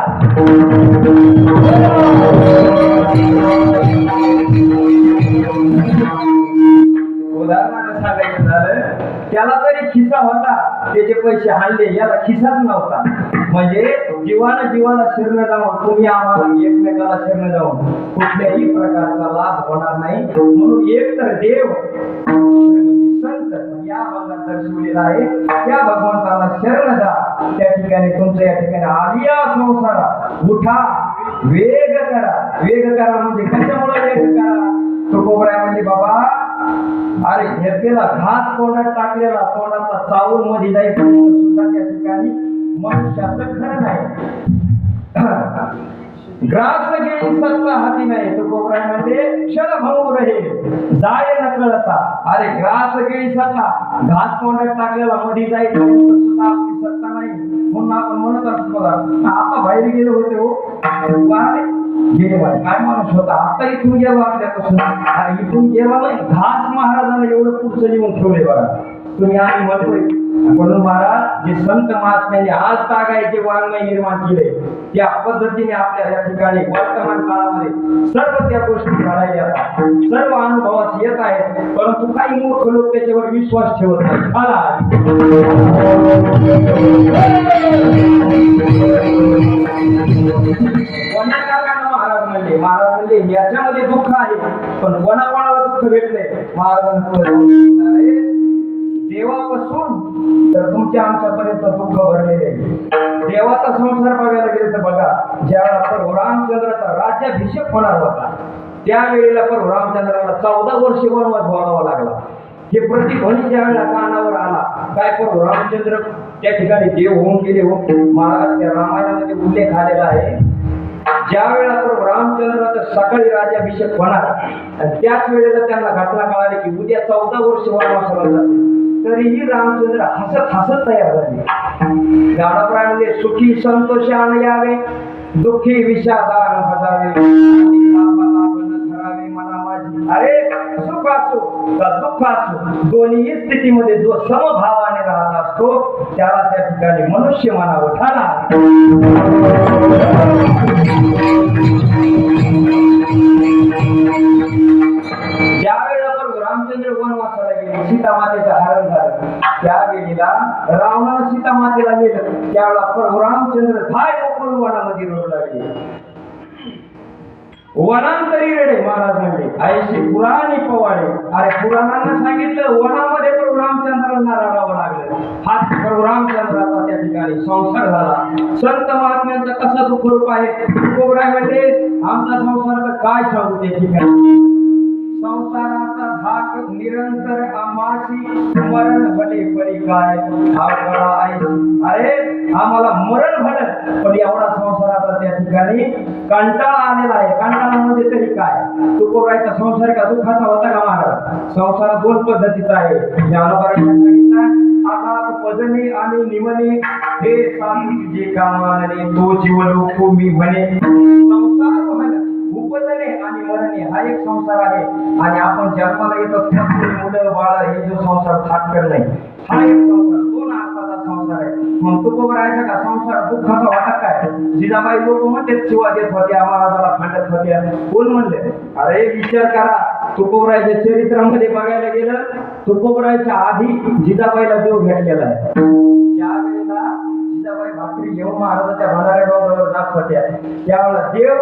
उदाहरणार्थ सांगायचं झालं त्याला तरी खिसा होता त्याचे पैसे हाणले याला खिसाच नव्हता. म्हणजे जीवाला शिरणं जाऊन तुम्ही आम्हाला एकमेकाला शिरणं जाऊन कुठल्याही प्रकारचा लाभ होणार नाही. म्हणून एक तर देव संत या भागात दर्शवलेला आहे त्या भगवंताला शरण जा. त्या ठिकाणी तुमच्या या ठिकाणी आलिया संसारात उठा वेग करा. वेग करा म्हणजे कशामुळे वेग करा? तुकोबराय म्हणजे बाबा अरे घेतलेला घास तोंडात टाकलेला तोंडाचा चावूल मध्ये जाईपर्यंत सुद्धा त्या ठिकाणी मनुष्याचं खरं नाही. ग्रास घेऊन सत्ता हाती नाही. तुकोबराय म्हणजे क्षण भाऊ रहे जाय न कळता. अरे ग्रास घेई सत्ता घास तोंडात टाकलेला मध्ये जाईपर्यंत सुद्धा आपली सत्ता नाही. म्हणून आपण म्हणत असतो बघा आता बाहेर गेले होते हो गेले बाहेर काय माणूस होता आता इथून गेलो आपल्यापासून. अरे इथून गेला नाही घास महाराजांना एवढं पुढचं लिहून ठेवले बघा. तुम्ही आम्ही म्हणतोय म्हणून महाराज जे संत महात्म्यांनी आज तागायचे वाङ्मय निर्माण केले त्या पद्धतीने आपल्या या ठिकाणी वर्तमान काळामध्ये सर्व त्या गोष्टी घडायला सर्व अनुभवास येत आहेत. परंतु काही मूर्ख लोक त्याच्यावर विश्वास ठेवत नाही. महाराज म्हणले याच्यामध्ये दुःख आहे पण कोणाकोणाला दुःख भेटले. महाराजांना देवापासून तर तुमच्या आमच्यापर्यंत दुःख भरलेले आहे. देवाचा संसार बघायला गेले तर बघा ज्यावेळेला प्रभू रामचंद्राचा राज्याभिषेक होणार होता त्यावेळेला प्रभू रामचंद्राला 14 वर्ष वनवास भोगावा लागला. हे प्रतिध्वनी ज्या वेळेला कानावर आला काय प्रभू रामचंद्र त्या ठिकाणी देव होऊन गेले हो. महाराज त्या रामायणामध्ये उल्लेख आलेला आहे ज्या वेळेला प्रभू रामचंद्राचा सकाळी राज्याभिषेक होणार आणि त्याच वेळेला त्यांना घटना कळाली की उद्या 14 वर्ष वनवासाला जाते. तरीही रामचंद्र हसत तयार झाले. ज्ञानप्रायामध्ये सुखी संतोषाने यावे दुःखी विषादान हजावे ठरावे मना माझी. अरे सुख असो का दुःख असो दोन्ही स्थितीमध्ये जो समभावाने राहत असतो त्याला त्या ठिकाणी मनुष्य म्हणावं. ठाणा ज्यावेळेला प्रभू रामचंद्र वनवासाला गेले सीतामातेचं हरण झालं त्यावेळेला रावणानं सीतामातेला नेलं त्यावेळेला प्रभू रामचंद्र धाय मोकळून वनामध्ये रडू लागले. वनांतरी रडे महाराज म्हणले ऐशी पुराणी पवाडे. अरे पुराणांना सांगितलं वनामध्ये प्रभू रामचंद्रांना रडावं लागलं. हा प्रभू रामचंद्राचा त्या ठिकाणी संसार झाला. संत महात्म्यांचा कसा दुःख रूप आहे. तुकोबराय म्हणले आमचा संसाराचं काय सांगू त्या ठिकाणी. संसाराचा धाक निरंतर आम्हाशी मरण भले परी काय अरे आम्हाला मरण भलं पण एवढा संसाराचा त्या ठिकाणी कंटाळा आलेला आहे. कंटाळा म्हणजे तरी काय तुकोबरायचा संसार का दुःखाचा होता का महाराज. संसार 2 पद्धतीचा आहे. ज्ञानोबारांनी सांगितलं आकाश पजणे आणि निमणे हे सांगू जे कामाने तो जीवन मी म्हणे. संसार उपजणे आणि मरणे हा एक संसार आहे आणि आपण जन्माला येतो मुलं बाळ हे जो संसार थाटकर नाही हा एक संसार 2 अर्थाचा संसार आहे. मग तुकोबरायचा का संसार दुःखाचा वाटत काय. जिजाबाई लोक म्हणते शिवा देत होत्या महाराजाला भांडत होत्या. कोण म्हणले. अरे विचार करा तुकोबरायच्या चरित्रामध्ये बघायला गेलं तुकोबरायच्या आधी जिजाबाईला देव भेटलेला आहे. ज्यावेळेला जिजाबाई भाकरी घेऊन महाराजाच्या भंडाऱ्या डोंगरावर जात होत्या त्यावेळेला देव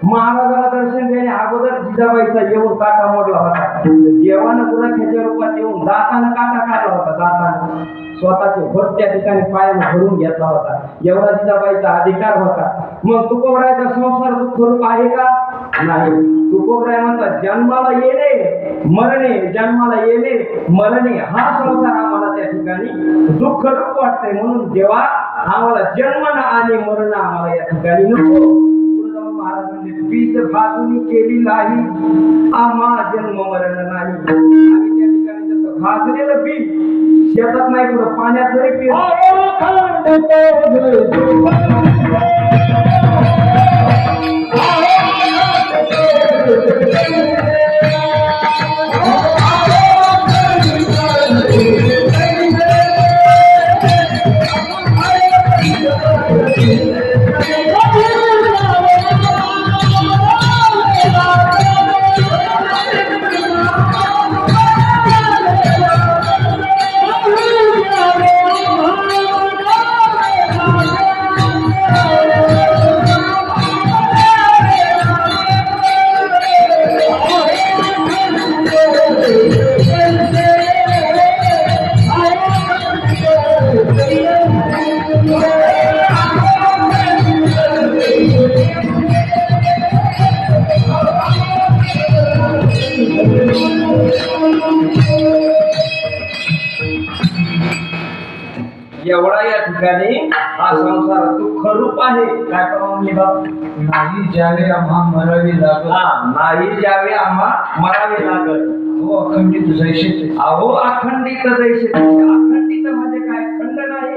महाराजाला दर्शन देणे अगोदर जिजाबाईचा येऊन काटा मोडला होता. देवानं गुराख्याच्या रूपात येऊन दातानं काटा काढला होता. दातानं स्वतःचे भट त्या ठिकाणी पायाने भरून घेतला होता. एवढा जिजाबाईचा अधिकार होता. मग तुकोबरायचा संसार दुःख रूप आहे का. नाही. तुकोबराय म्हणतात जन्माला येणे मरणे, जन्माला येणे मरणे हा संसार आम्हाला त्या ठिकाणी दुःख रूप वाटतंय. म्हणून जेव्हा आम्हाला जन्म आणि मरण आम्हाला या ठिकाणी नको. पुढे जाऊन महाराज म्हणले बीज भाजून केली नाही आम्हा जन्म मरण नाही. आणि त्या ठिकाणी जसं भाजलेलं बी शेतात नाही पुढं पाण्यात जरी एवढा या ठिकाणी हा संसार दुःख रूप आहे. काय प्रमाण नाही ज्यावे आम्हा मरावे लागल. नाही ज्यावे आम्हा मरावे लागल. हो अखंडित जैसे अहो अखंडित जैसे. अखंडित म्हणजे काय? खंड नाही,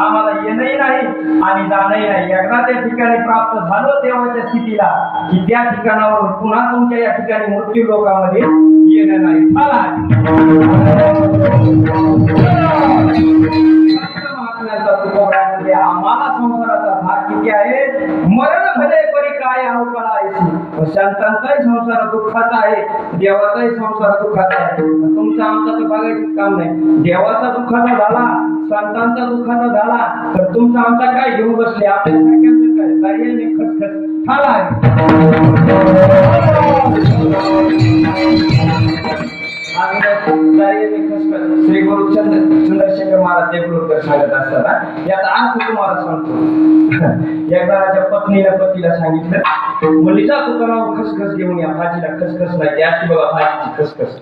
आम्हाला येणंही नाही आणि जाणंही नाही. एकदा त्या ठिकाणी प्राप्त झालो देवाच्या स्थितीला की त्या ठिकाणावरून पुन्हा तुमच्या या ठिकाणी मृत्यू लोकांमध्ये येणं नाही. आम्हाला संसाराचा भाग किती आहे? मरण भले परी काय अवकाळा. संतांचाही संसार दुःखाचा आहे, देवाचाही संसार दुःखाचा आहे. तुमचा आमचा तर बघायचं काम नाही. देवाचा दुःखाचा झाला, संतांचा दुःखाचा झाला तर तुमचा आमचा काय घेऊन बसले? आपल्या सगळ्यांचं काय कार्याने खसखस झाला श्री गुरु चंद्रशेखर महाराज देगलूरकर सांगत असताना याचा अर्थ तुम्हाला सांगतो. एकदा पत्नीला पतीला सांगितलं मुलीचा तुकाराम खसखस घेऊन या. भाजीला खसखस नाही असती बघा भाजीची खसखस.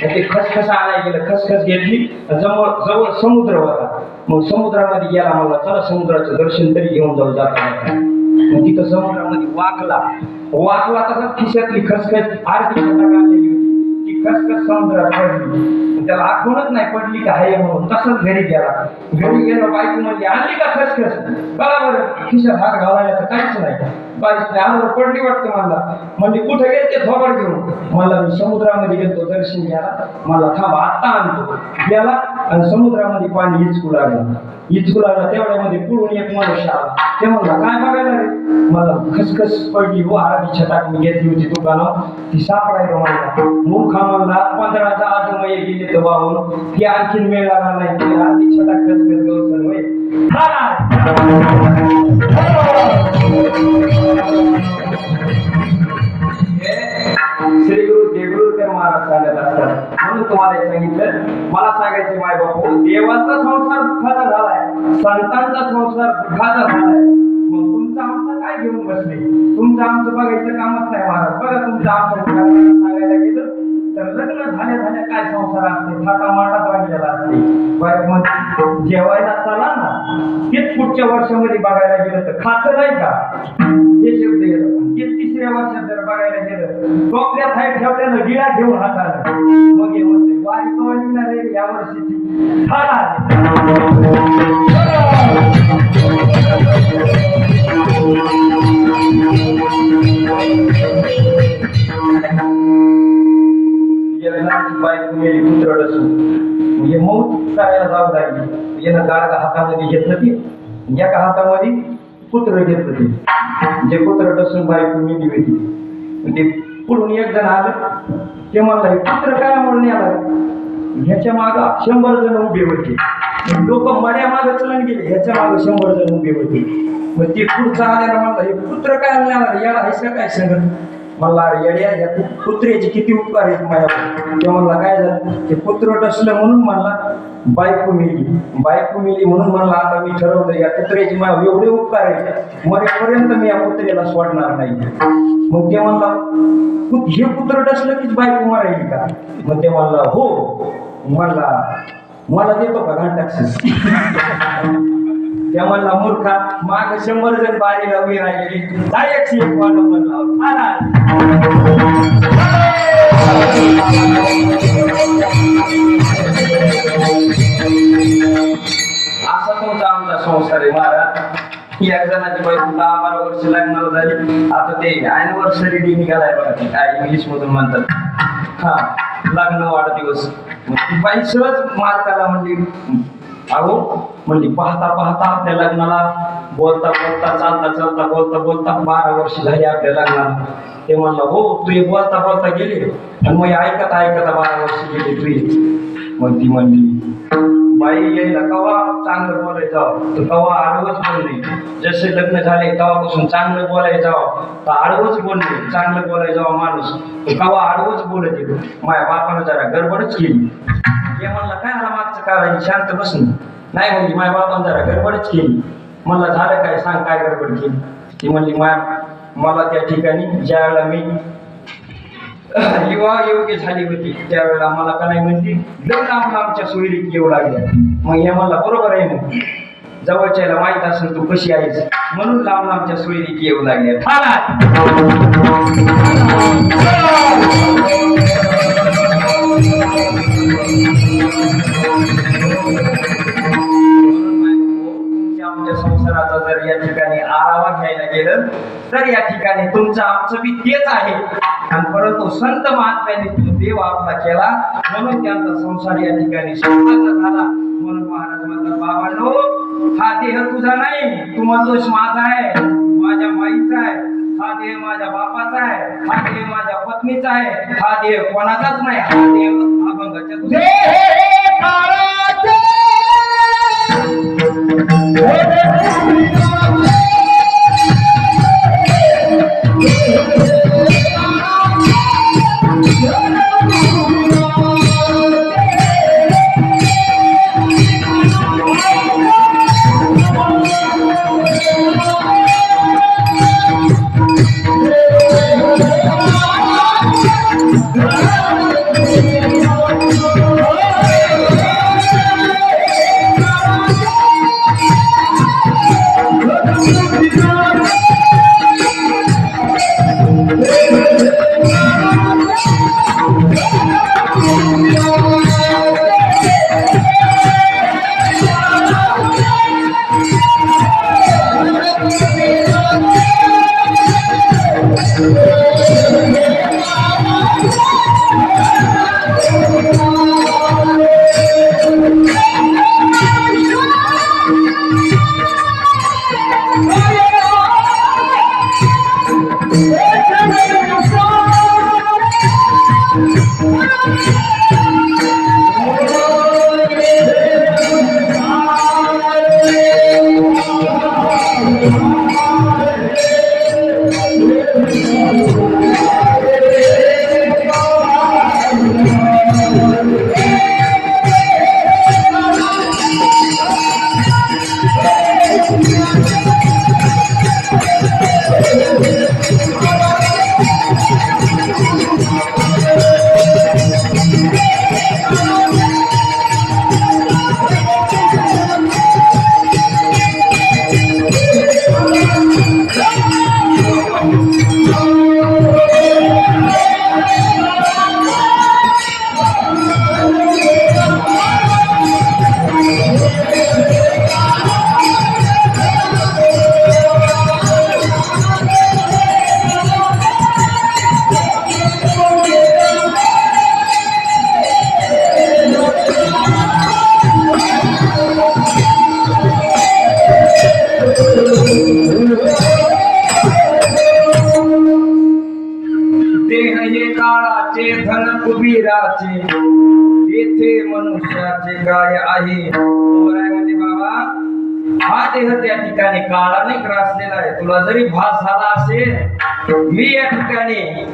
ते खसखस आणायला गेलं. खसखस घेतली, जवळ समुद्र होता. मग समुद्रामध्ये गेला. मला चला समुद्राचं दर्शन तरी घेऊन जाऊ जाता. मग तिथं समुद्रामध्ये वाकला तसाच खिशातली खसखस आरती आणलेली होती. ती खसखस समुद्रात पडली. त्याला आठवणच नाही पडली का आहे म्हणून. तसंच घरी गेला. घरी गेलो बायको म्हणली आणली का खसखस? बरोबर खिशात हात घालायला तर काहीच नाही. काहीच नाही. आम्हाला पडली वाटतं मला. म्हणजे कुठे गेलते थोबड घेऊन. मला मी समुद्रामध्ये गेलतो दर्शन घ्यायला. मला थांबा आत्ता आणतो. गेला आणि समुद्रामध्ये पाणी हिचकू लागला. तेवढ्यामध्ये पुढून एक माणूस आला. ते म्हणला काय बघायला रे? मला खसखस पडली हो आरतीच्या टाक मी घेतली होती दुकानावर ती सापडायला मला. मूर्खा म्हणला 15चा आजमये गेले तर वाहून ती आणखीन मिळाला नाही. ती आरतीच्या टाक खसखस गवसन होय. श्री गुरु देगलूरकर महाराज सांगत असतात. म्हणून तुम्हाला सांगितलं मला सांगायचे माय बापू देवाचा संसार दुःखाचा झालाय, संतांचा संसार दुःखाचा झालाय. मग तुमचा आमचा काय घेऊन बसले? तुमचं आमचं बघायचं कामच नाही महाराज. बघा तुमचं आमचं सांगायला गेलं तर लग्न झाल्या काय संसार असते? थाटामाटात वाढलेला असते. बायको म्हणते जेवायला चला ना. तेच पुढच्या वर्षामध्ये बघायला गेलं तर खातं नाही का? हे शब्द येतं. ते तिसऱ्या वर्षात जर बघायला गेलं टोपल्यात हाय ठेवल्यानं गिळा घेऊन हाताला. मग हे म्हणते वारी कवा निघणार रे या वर्षीची? बायको मेली पुत्र डसून म्हणजे मौत करायला जाऊ लागली. यानं गाडगा हातामध्ये घेतलं ती, एका हातामध्ये पुत्र घेतलं ती. जे पुत्र डसून बायको मेली होती ते पुढून एक जण आलं. ते म्हणलं पुत्र काय म्हणून आला? ह्याच्या माग 100 जण उभे होते. लोक मड्या मागे चलन गेले. ह्याच्या मागे 100 जण उभे होते. मग ते पुढचा आल्याला म्हणलं हे पुत्र काय म्हणून आला? याला हैसा काय सांगत मला अरे येड्या या कुत्र्याचे किती उपकार आहेत माझ्यावर. ते म्हणला काय झालं ते कुत्र डसलं म्हणून म्हणला बायको मेली म्हणून म्हणला आता मी ठरवलं या कुत्र्याचे माझ्या एवढे उपकार आहेत मरेपर्यंत मी या कुत्र्याला सोडणार नाही. मग ते म्हणला हे कुत्र डसलं कीच बायको मरायली का. मग ते म्हणला हो. म्हणला मला देतो का घंटाक्षस. त्या म्हणला मूर्खा माग 100 जण बारीला उभी राहिलेली 101 वाट म्हणला. असा तुमचा आमचा संसार आहे महाराज. एक जणाची बायको 10-12 वर्ष लग्नाला झाली. आता ते अॅनिव्हर्सरी डे निघालाय बघा ते काय इंग्लिश मधून म्हणतात. हा लग्न वाढदिवस. ती बाई सहज मालकाला म्हणली पाहता पाहता आपल्या लग्नाला बोलता बोलता चालता बोलता 12 वर्ष झाली आपल्या लग्नाला. ते म्हणलं हो तू बोलता बोलता गेली आणि मग ऐकता 12 वर्ष गेली तू. मग ती म्हणली बाई यायला कवा चांगलं बोलायचं तर कवा आडवच बोलणे. जसे लग्न झाले तेव्हापासून चांगलं बोलायचं जावं तर आडवच बोलणे. चांगलं बोलायचं जावं माणूस कवा आडवच बोलत येतो. माझ्या बापानं जरा गडबडच केली. हे म्हणलं काय आला मागचं काढायची शांत बसून. नाही म्हणली माझ्या बापानं जरा गडबडच केली. म्हणलं झालं काय सांग काय गडबड केली. ती म्हणली मला त्या ठिकाणी ज्या वेळेला मी युवा योग्य झाली होती त्यावेळेला मला का नाही म्हणली लग्न आमच्या सोयरीक येऊ लागल्या. मग हे म्हणला बरोबर आहे मग जवळच्याला माहित असेल तू कशी आहेस म्हणून लांब आमच्या सोयरीक येऊ लागल्या. आमच्या संसाराचा जर या ठिकाणी आढावा घ्यायला गेलं तर या ठिकाणी तुमचं आमचं बी तेच आहे. आणि परंतु संत महात्म्यांनी तो देव आपला केला म्हणून त्यांचा संसार या ठिकाणी सुखाचा झाला. म्हणून महाराज म्हणतात बाबांनो हा देह तुझा नाही. तू म्हणतोस माझा आहे माझ्या माईचा आहे. हा देह माझ्या बापाचा आहे. हा देह माझ्या पत्नीचा आहे. हा देह कोणाचाच नाही. हा देह अभंगाच्या कुबीराचे येथे मनुष्याचे काय आहे. म्हणजे बाबा हा देह त्या ठिकाणी काळाने ग्रासलेला आहे. तुला जरी भास झाला असेल मी या ठिकाणी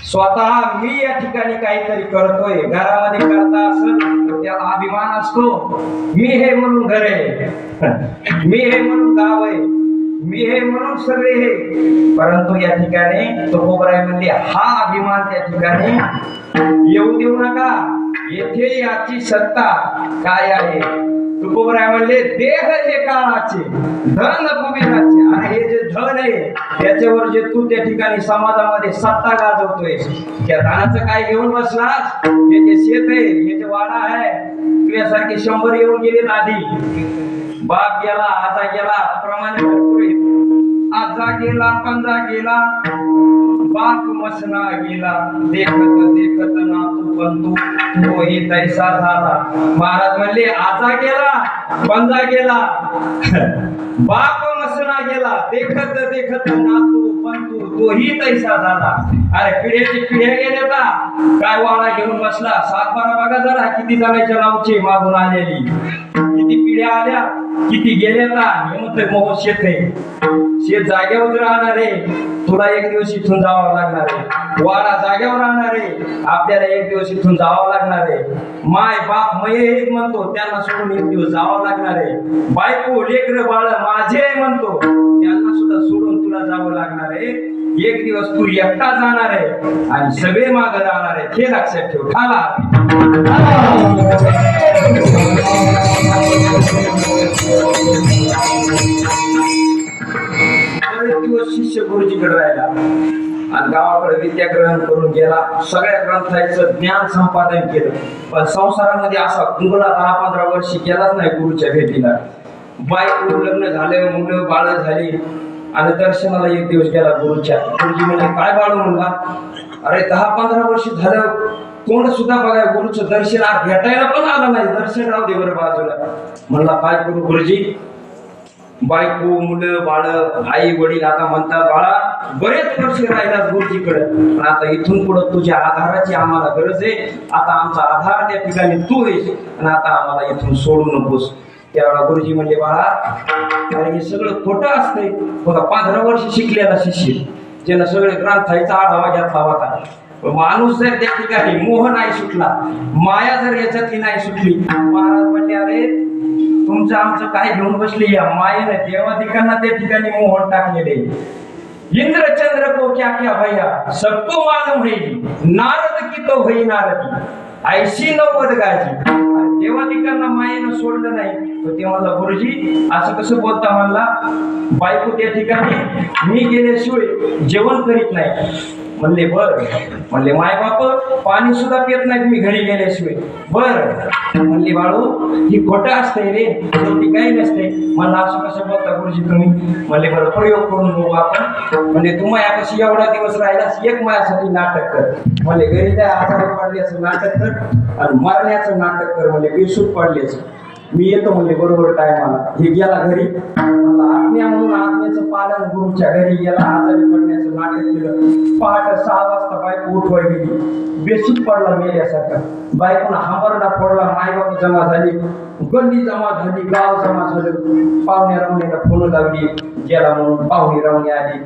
स्वतः मी या ठिकाणी काहीतरी करतोय, घरामध्ये करता असेल तर त्याला अभिमान असतो. मी हे म्हणून घर आहे, मी हे म्हणून गाव आहे, मी हे म्हणून सगळे हे. परंतु या ठिकाणी तो कोबराय म्हणले हा अभिमान त्या ठिकाणी येऊ देऊ नका. येथे याची सत्ता काय आहे? तुकोबराय म्हणले देह हे काळाचे, धन कुबेराचे. आणि हे जे धन आहे त्याच्यावर जे तू त्या ठिकाणी समाजामध्ये सत्ता गाजवतोय, त्या धनाचं काय घेऊन बसलास? हे जे शेत आहे, हे जे वाडा आहे, तुझ्यासारखे 100 येऊन गेले आधी. बाप गेला, आजा गेला, प्रमाणे भरपूर आहे. आजा गेला, पंजा गेला, बाप मसना गेला, देखत देखत नातू बंधू तोही तैसा झाला. महाराज म्हणले आजा गेला, पंजा गेला, बाप मसना गेला, देखत देखत नातू बंधू तोही तैसा झाला. अरे पिढ्याची पिढ्या गेल्या का काय वाडा घेऊन बसला. 7-12 बघा जरा किती जणांच्या नावचे मागून आलेली, किती पिढ्या आल्या, किती गेल्या का. हे म्हणतोय मोह शेत आहे, शेत जागेवर राहणार आहे. तुला एक दिवस इथून जावं लागणार आहे. वाडा जागेवर राहणार आहे, आपल्याला एक दिवस इथून जावं लागणार आहे. माय बाप मये म्हणतो, त्यांना सोडून एक दिवस जावं लागणार आहे. बायको लेकर बाळ माझे म्हणतो, त्यांना सुद्धा सोडून तुला जावं लागणार आहे. एक दिवस तू एकटा जाणार आहे आणि सगळे मागे राहणार आहे. हे लक्षात ठेव. दिवस शिष्य गुरुजीकडे राहिला आणि गावाकडे विद्या ग्रहण करून गेला. सगळ्या ग्रंथाचं ज्ञान संपादन केलं. पण संसारामध्ये असा कुंगला 10-15 वर्षी गेलाच नाही गुरुच्या भेटीला. बायको लग्न झाले, मुलं बाळ झाली आणि दर्शनाला एक दिवस गेला गुरुच्या. गुरुजी म्हणजे काय बाळू म्हणला, अरे 10-15 वर्ष झालं कोण सुद्धा बघा गुरुचं दर्शन भेटायला पण आलं नाही. दर्शन राहू दे बरं बाजूला. म्हणला काय करू गुरुजी? बायको मुलं बाळ आई वडील आता म्हणतात बाळा बरेच वर्ष राहिला गुरुजीकडे, पण आता इथून पुढे तुझ्या आधाराची आम्हाला गरज आहे. आता आमचा आधार त्या ठिकाणी तू आहेस आणि आता आम्हाला इथून सोडू नकोस. त्यावेळेला गुरुजी म्हणले बाळा अरे हे सगळं खोटं असतंय. बघा 15 वर्ष शिकलेला शिष्य ज्यानं सगळे ग्रंथाचा आढावा घेतला होता. माणूस जर त्या ठिकाणी मोह नाही सुटला, माया जर याच्यातली नाही सुटली, महाराज म्हणले अरे तुमचं आमचं काय घेऊन बसले या मायेनं देवादिकांना त्या ठिकाणी मोहन टाकलेले. इंद्रचंद्र को क्या क्या भैया सबको मालूम है, नारद की तो भई नारदी ऐशी 90 गाजी. देवादिकांना मायेनं सोडलं नाही. तर ते म्हणला गुरुजी असं कसं बोलता? म्हणला बायको त्या ठिकाणी मी गेल्याशिवाय जेवण करीत नाही. म्हणले बर. म्हणले माय बाप पाणी सुद्धा पित नाही तुम्ही घरी गेल्याशिवाय. बर. म्हणले बाळू ही खोटं असतंय रे, ती काही नसते. म्हणलं असं कसं बोलता गुरुजी तुम्ही? म्हणले बरं प्रयोग करून बघू आपण. म्हणजे तू माया कशी एवढा दिवस राहिलास, एक मायासाठी नाटक कर. म्हणले घरी त्या आजारी पडल्याचं नाटक कर आणि मरण्याचं नाटक कर. म्हणजे बेसूट पडल्याचं. मी येतो म्हणले बरोबर टायमाला. हे गेला घरी. आज्ञा म्हणून आज्ञेचं पालन गुरुच्या घरी गेला. आजारी पडण्याचं नाटक केलं. पहाटे 6 वाजता बायको उठवाय गेली. बेसूट पडला मेल्यासारखा. बायकोनं हांबरडा फोडला. मायबाप जमा झाली, गल्ली जमा झाली, गाव जमा झालं. पाहुण्या रावण्याला फोन लावली. गेला म्हणून पाहुणी रावणी आली.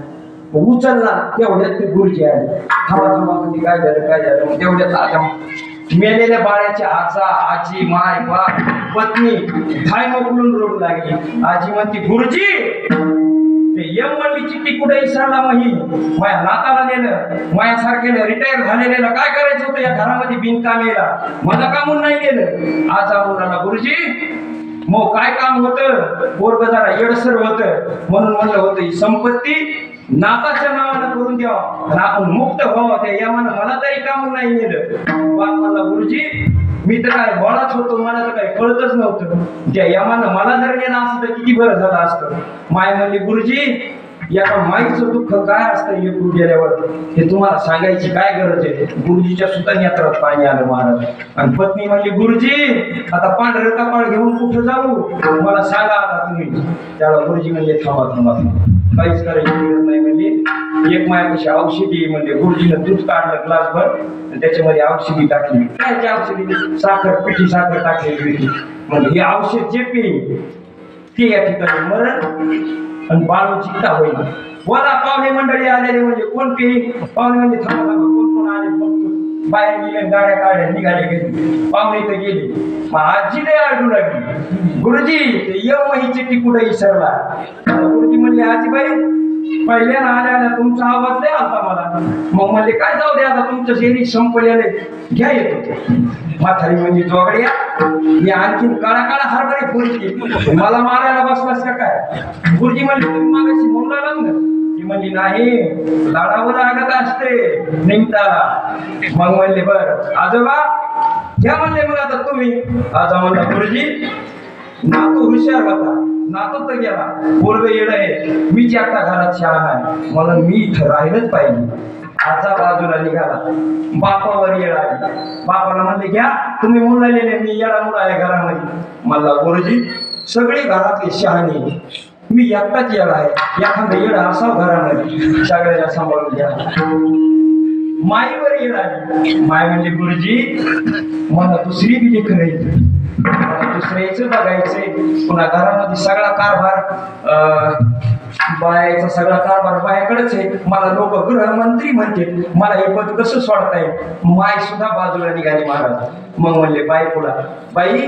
उचलला तेवढ्यात ते गुरुजी आले. थांबा म्हणजे काय झालं काय झालं. मग तेवढ्यात आता मेलेल्या बाळाच्या आजा आजी माय बाप पत्नी धाय मोकलून रोड लागली. आजी म्हणते गुरुजी ते यम म्हणली चिठ्ठी कुठे इसरला मही माया नाताला नेलं. मायासारख्यानं रिटायर झालेल्याला काय करायचं होतं या घरामध्ये बिनकामेला? मला कामून नाही गेलं. आजा म्हणाला गुरुजी मग काय काम होतं? पोरग जरा येडसर होतं म्हणून म्हणलं होतं ही संपत्ती नाताच्या नावानं करून द्यावं आणि आपण मुक्त व्हावं. त्या यमानं मला तरी कामून नाही नेलं. बाप म्हणला गुरुजी मी तर काय गोळाच होतो, मला तर काही कळतच नव्हतं. त्या यमानं मला जर नेलं असतं तर किती बरं झालं असतं. माय म्हणली गुरुजी एका माईचं दुःख काय असतं एकूण गेल्यावर हे तुम्हाला सांगायची काय गरज आहे. गुरुजीच्या सुद्धा नेत्रात पाणी आलं महाराज. आणि पत्नी म्हणली गुरुजी आता पांढरं कपाळ घेऊन कुठं जाऊ मला सांगा आता तुम्ही. त्याला गुरुजी म्हणले थांबा थांबा काहीच करायची गरज नाही. म्हणजे एक मायापाशी औषधी म्हणजे गुरुजीनं दूध काढलं ग्लासभर आणि त्याच्यामध्ये औषधी टाकली. काय औषधी? साखर पिठी साखर टाकलेली. म्हणजे हे औषध जे पिईन ते या ठिकाणी मरण आणि बाळूची चित्ता होईल. बोला पाहुणे मंडळी आलेले म्हणजे कोण पेही पाहुणे म्हणजे थांबा कोण कोण आले बघतो. बाहेर गेले गाड्या काढल्या निघाले गेले पाहुणे तर गेले. मग आजी नाही आडू लागली गुरुजी ते येऊ ही चिठ्ठी कुठे विसरला. गुरुजी म्हणले आजीबाई पहिल्यानं आल्या तुमचा आवाज नाही आलता मला. मग म्हणले काय जाऊ दे आता तुमचं शरीर संपलेलं घ्या येत होते. म्हातारी म्हणजे जोगड्या मी आणखीन काळा काळा हरभरे फोडते मला मारायला बसलास का काय. गुरुजी म्हणले तुम्ही मागाशी म्हणून आला ना. ती म्हणली नाही लाडावर लागत असते निमताला. मग म्हणले बर आजोबा घ्या म्हणले मग आता तुम्ही. आजा म्हणला गुरुजी नातू हुशार होता नातू तर गेला पोरग येड आहे मीच एकटा घरात शहाणा आहे म्हणून मी इथं राहिलंच पाहिजे. आजा बाजूला निघाला बापावर येड आली. बापाला म्हणले घ्या तुम्ही म्हणलेले मी येडा मुळा आहे घरामध्ये. मला गुरुजी सगळे घरातले शहाणे मी एकटाच येडा आहे एखादा येडा असावं घरामध्ये सगळ्याला सांभाळून घ्या. माईवर येड आली. माय म्हणजे गुरुजी मला दुसरी बी लेकरं आहेत दुसऱ्याच बघायचंय. पुन्हा घरामध्ये सगळा कारभार बायाचा सगळा कारभार बायाकडेच आहे. मला लोक गृहमंत्री म्हणते मला हे पद कसं सोडताय. माय सुद्धा बाजूला निघाली महाराज. मग म्हणले बाई पुढा बाई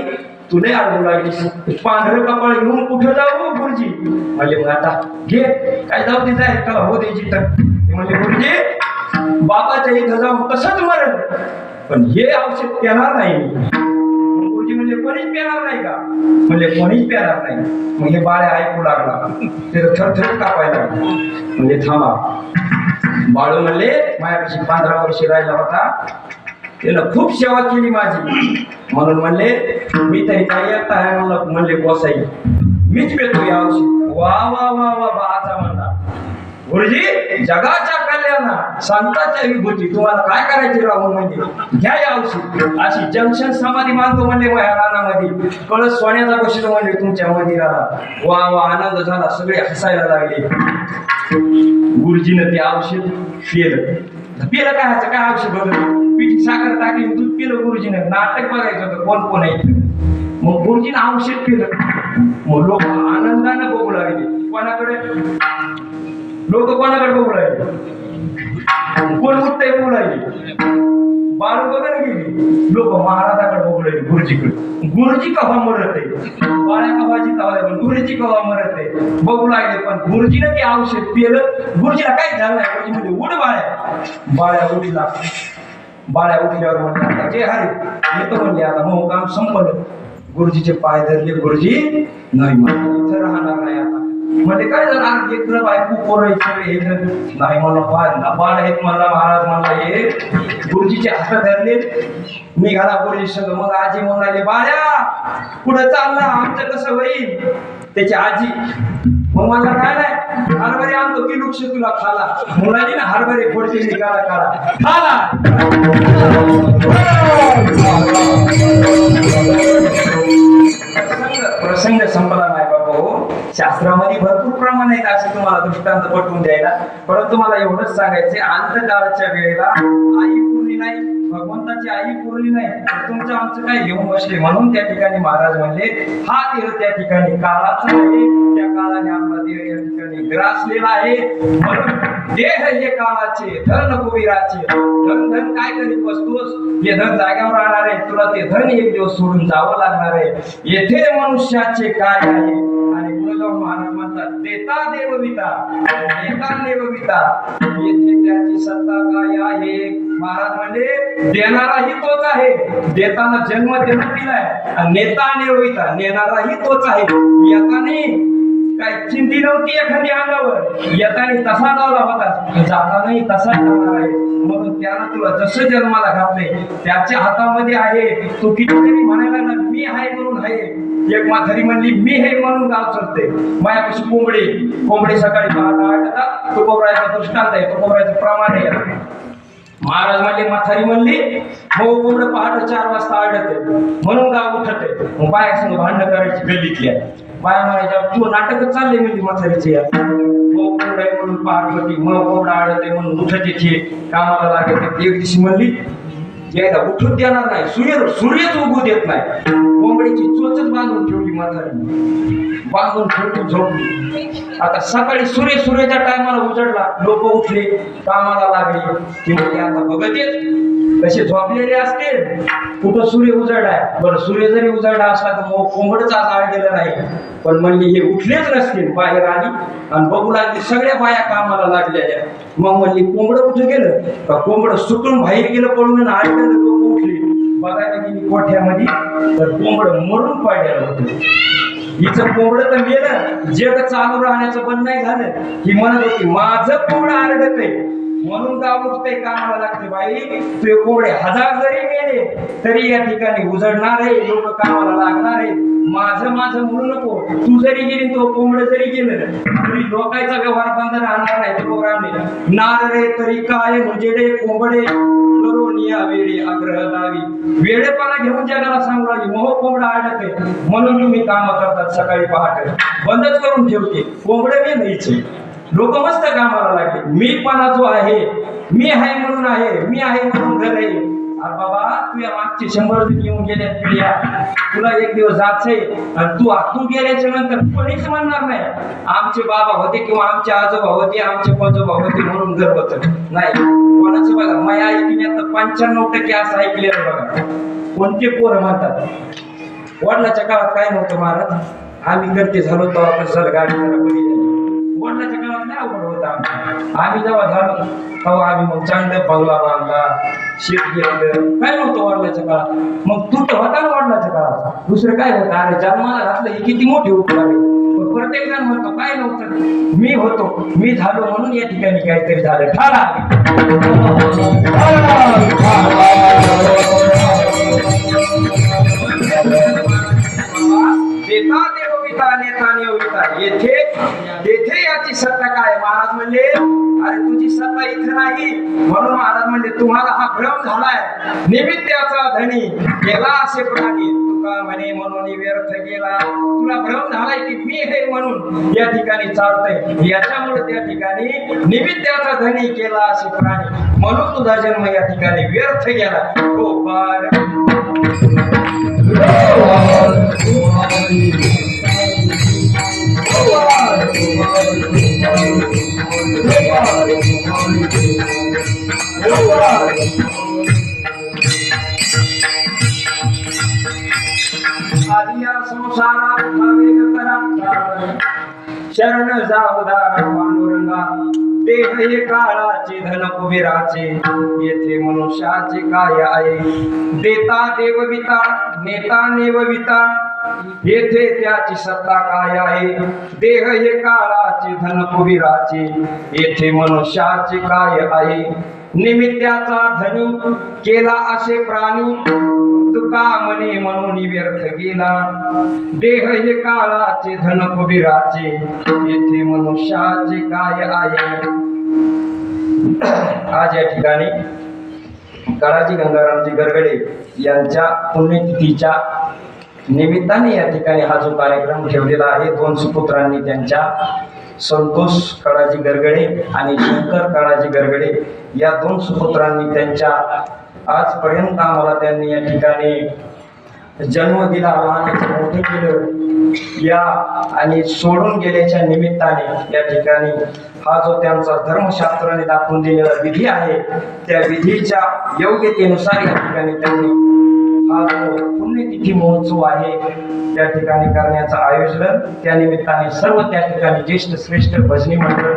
तुला आडू लागलीस पांढरं कपाळ घेऊन कुठं जाऊ गुरुजी. म्हणजे मग आता घे काय जाऊ दे जाय त्याला हो द्यायची तर. म्हणजे गुरुजी बाबाच्या इथं जाऊन तसंच मरण पण हे औषध पेणार नाही. गुरुजी म्हणले कोणीच पेणार नाही का. म्हणले कोणीच पेणार नाही. मग हे बाळ्या ऐकू लागला त्याचं थरथर कापायला. म्हणजे थांबा बाळू म्हणले माझ्यापाशी 15 वर्षे राहिला होता त्यानं खूप सेवा केली माझी म्हणून म्हणले मी तरी काही एकटा आहे म्हणले गोसाई मीच पेतो या औषध. वा वा वा वा बाचा म्हणला गुरुजी जगाच्या कल्याणा संतांच्या विभूती तुम्हाला काय करायचे राहून म्हणजे घ्या या औषध. अशी जंक्शन समाधी मानतो म्हणले माझ्या रानामध्ये कळस सोन्याचा बसलो म्हणले तुमच्या मंदिराला. वा वा आनंद झाला सगळे हसायला लागले. गुरुजीनं ते औषध पिलं काय औषध बघलं पिठी साखर टाकली दूध पिलं गुरुजीनं. नाटक बघायचं होतं कोण कोण आहे. मग गुरुजीनं औषध पिलं. मग लोक आनंदानं बघू लागले. कोणाकडे लोक कोणाकडे बघू लागले कोण उठतंय बघू लागले. बाळू बघायला गेली लोक महाराजाकडे बघू लागले गुरुजीकडे. गुरुजी कवा मरत आहे बाळ्या कवाची तवा पण गुरुजी कवा मरत आहे बघू लागले. पण गुरुजीनं ते औषध पिलं गुरुजीला काय झालं नाही. गुरुजी म्हणजे उड बाळ्या. बाळ्या उठला. बाळ्या उठल्यावर म्हणतात जे हरे येतो म्हणले आता मग काम संपलं. गुरुजीचे पाय धरले. गुरुजी नाही म्हणलं इथं राहणार नाही आता. म्हणजे काय झालं लेकरं बायको पोरं सगळे नाही म्हणलं बाळ आहेत म्हणला महाराज म्हणला हे गुरुजीचे हात धरले निघाला गुरुजी सगळं. मग आजी म्हणून राहिले बाळ्या पुढे चालला आमचं कसं होईल. त्याची आजी मग म्हणला काय नाही हरभरे आणतो की लुक्ष तुला खाला. मुलाजी ना हरभरे फोडते निघाला काढा खाला. प्रसंग संपला नाही बाबा हो. शास्त्रामध्ये भरपूर प्रमाण आहेत असे तुम्हाला दृष्टांत पटवून द्यायला. परंतु मला एवढंच सांगायचे अंतकाळच्या वेळेला आई पुरली नाही भगवंताची आई पुरली नाही तुमचं आमचं काय घेऊन बसले. म्हणून त्या ठिकाणी महाराज म्हणले हा देह त्या ठिकाणी काळाचा आहे. त्या काळाने आपला देह या ठिकाणी ग्रासलेला आहे. म्हणून देह हे काळाचे धन कुबीराचे. धन धन काय करीत बसतोस हे धन जाग्यावर राहणार आहे. तुला ते धन एक दिवस सोडून जावं लागणार आहे. येथे मनुष्याचे काय आहे. आणि पुढे जाऊन महाराज म्हणतात देता देवविता देता देवविता येथे त्याची सत्ता काय आहे. महाराज म्हणजे देणाराही तोच आहे. देताना जन्म देणं दिलाय आणि नेता नेविता नेणाराही तोच आहे. येताने काय चिंती नव्हती एखादी अंगावर येताने तसा लावला होता जातानाही तसाच जाणार आहे. म्हणून त्यानं तुला जसं जन्माला घातले त्याच्या हातामध्ये आहे. तो कितीतरी म्हणायला लागला मी आहे म्हणून आहे. एक म्हातारी म्हणली मी हे म्हणून गाव चालते. मायापाशी कोंबडी सकाळी पहाटा आठतात तो कोंबड्याचा दृष्टांत आहे. तो कोंबड्याचं प्रमाण आहे. महाराज म्हणले म्हातारी म्हणली हो कोंबड पहाटे 4 वाजता आढळते म्हणून गाव उठते. मग बाया संग भांडण करायची गल्लीतल्या बाया म्हणायच्या तू नाटक चालले म्हणजे म्हातारीचे हो कोंबड आहे म्हणून पहाट होती मग कोंबडा आढळते म्हणून उठायचे कामाला लागते. एक दिवशी म्हणली यायला उठून देणार नाही सूर्यच उगू देत नाही. कोंबडीची चोचच बांधून ठेवली झोपली म्हातारी, बांधून ठेवून झोपली. आता सकाळी सूर्याच्या टायमाला उजडला, लोक उठले, कामाला लागले. ती म्हणते आता बघत येत कसे झोपलेले असतील, कुठं सूर्य उजळलाय. बरं, सूर्य जरी उजळला असला तर मग कोंबडच आज आळलेलं नाही. पण म्हणली हे उठलेच नसतील. बाहेर आली आणि बघू लागली, सगळ्या बाया कामाला लागलेल्या. मग म्हणली कोंबडं कुठं गेलं का? कोंबडं सुटून बाहेर गेलं पळून, आळलेलं लोक उठली. बघायला गेली कोठ्यामध्ये, तर कोंबडं मरून पडलेलं होतं. हिचं कोंबडं तर गेलं, जग चालू राहण्याचं बंद नाही झालं. ही म्हणत होती माझं कोंबडं आरडत आहे म्हणून गाव उठतंय, कामाला लागते. बाई तुझे कोंबडे 1000 जरी गेले तरी या ठिकाणी उजळणार आहे, लोक कामाला लागणार आहे. माझं म्हणू नको. तू जरी गेली, तो कोंबडं जरी गेलं तरी लोकांचा व्यवहार बंद राहणार नाही. प्रोग्रामने नार रे तरी काय म्हणजे कोंबडे करोनिया वेळे आग्रह दावी. वेळेपणा घेऊन जगाला सांगू लागली मोह कोंबडा आडत आहे म्हणून तुम्ही कामं करतात सकाळी पहाटे, बंदच करून ठेवते. कोंबडे नाही न्यायचे. लोक मस्त कामाला लागले. मीपणा जो आहे, मी आहे म्हणून आहे, मी आहे म्हणून घर आहे. अरे बाबा, तुझ्या मागचे 100 जण येऊन गेल्या पिढ्या, तुला एक दिवस जायचंय आणि तू गेल्याच्या नंतर कोणीच म्हणणार नाही आमचे बाबा होते किंवा आमचे आजोबा होते, आमचे पजोबा होते म्हणून घर होत नाही. कोणाचं बघा, माझ्या ऐकण्यात 95% असं ऐकलेलं बघा. कोणते पोरं म्हणतात वडिलाच्या काळात काय नव्हतं महाराज, आम्ही करते झालो तेव्हा कसं गाडी बरी झाली. वडिलाच्या काळात नाही अवघड होतं आम्ही जेव्हा झालो तेव्हा आम्ही मग चांगलं बंगला बांधला, शेत घेतलं, काय नव्हतं वडिलाच्या काळात. मग तू तर होता ना वडिलाच्या काळात, दुसरं काय होतं? अरे जन्माला घातलं ही किती मोठी उपकार आहे. पण प्रत्येक जण म्हणतो काय नव्हतं, मी होतो, मी झालो म्हणून या ठिकाणी काहीतरी झालं. ठाला देता देवविता नेता नेविता. येथे याची सत्ता काय? महाराज म्हणले अरे तुझी सत्ता इथं नाही. म्हणून महाराज म्हणले तुम्हाला हा भ्रम झालाय. निमित्ताचा धनी गेला असे प्राणी, तुका म्हणे म्हणून व्यर्थ गेला. तुला भ्रम झालाय की मी हे म्हणून या ठिकाणी चालतंय. याच्यामुळे त्या ठिकाणी निमित्ताचा धनी केला असे प्राणी म्हणून तुझा जन्म या ठिकाणी व्यर्थ गेला. गोपाळ आधी या संसारात वेग करा, शरण जावदार पांडुरंगा. देह हे काळाचे धन कुबेराचे, येथे मनुष्याचे काय आहे. देता देवविता नेता नेवविता, येथे त्याची सत्ता काय आहे. देह हे काळाचे धन कुबेराचे, येथे मनुष्याचे काय आहे. निमित्ताचा धनी केला असे प्राणी, तुका म्हणे म्हणून व्यर्थ गेला. देह हे काळाचे धन कुबेराचे, येथे मनुष्याचे काय आहे. आज या ठिकाणी काळाजी गंगारामजी गरगडे यांच्या पुण्यतिथीच्या निमित्ताने या ठिकाणी हा जो कार्यक्रम ठेवलेला आहे, 2 सुपुत्रांनी त्यांच्या संतोष काळाजी गरगडे आणि शंकर काळाजी गरगडे या 2 सुपुत्रांनी त्यांच्या आजपर्यंत आम्हाला त्यांनी या ठिकाणी जन्म दिला, लहानाचं मोठे केलं या आणि सोडून गेल्याच्या निमित्ताने या ठिकाणी हा जो त्यांचा धर्मशास्त्राने दाखवून दिलेला विधी आहे, त्या विधीच्या योग्यतेनुसार या ठिकाणी त्यांनी हा जो पुण्यतिथी महोत्सव आहे त्या ठिकाणी करण्याचं आयोजन. त्या निमित्ताने सर्व त्या ठिकाणी ज्येष्ठ श्रेष्ठ भजनी मंडळ,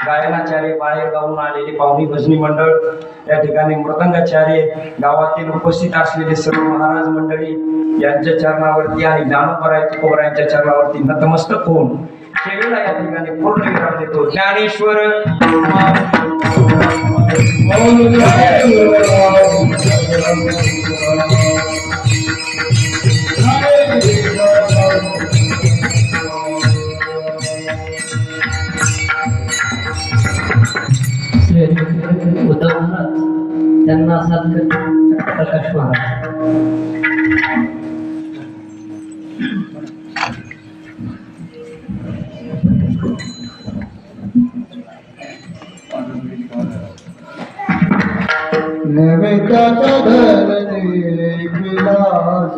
गायनाचार्य, बाहेर गावून आलेले पाहुणी भजनी मंडळ, त्या ठिकाणी मृदंगाचार्य, गावातील उपस्थित असलेले सर्व महाराज मंडळी यांच्या चरणावरती आणि ज्ञानोबराय तुकोबरायांच्या चरणावरती नतमस्तक होऊन सेवेला या ठिकाणी पूर्ण विराम देतो. ज्ञानेश्वर उद्धव महाराज त्यांना साथ प्रकाश महाराज. नैवेद्याचा धरणे विलास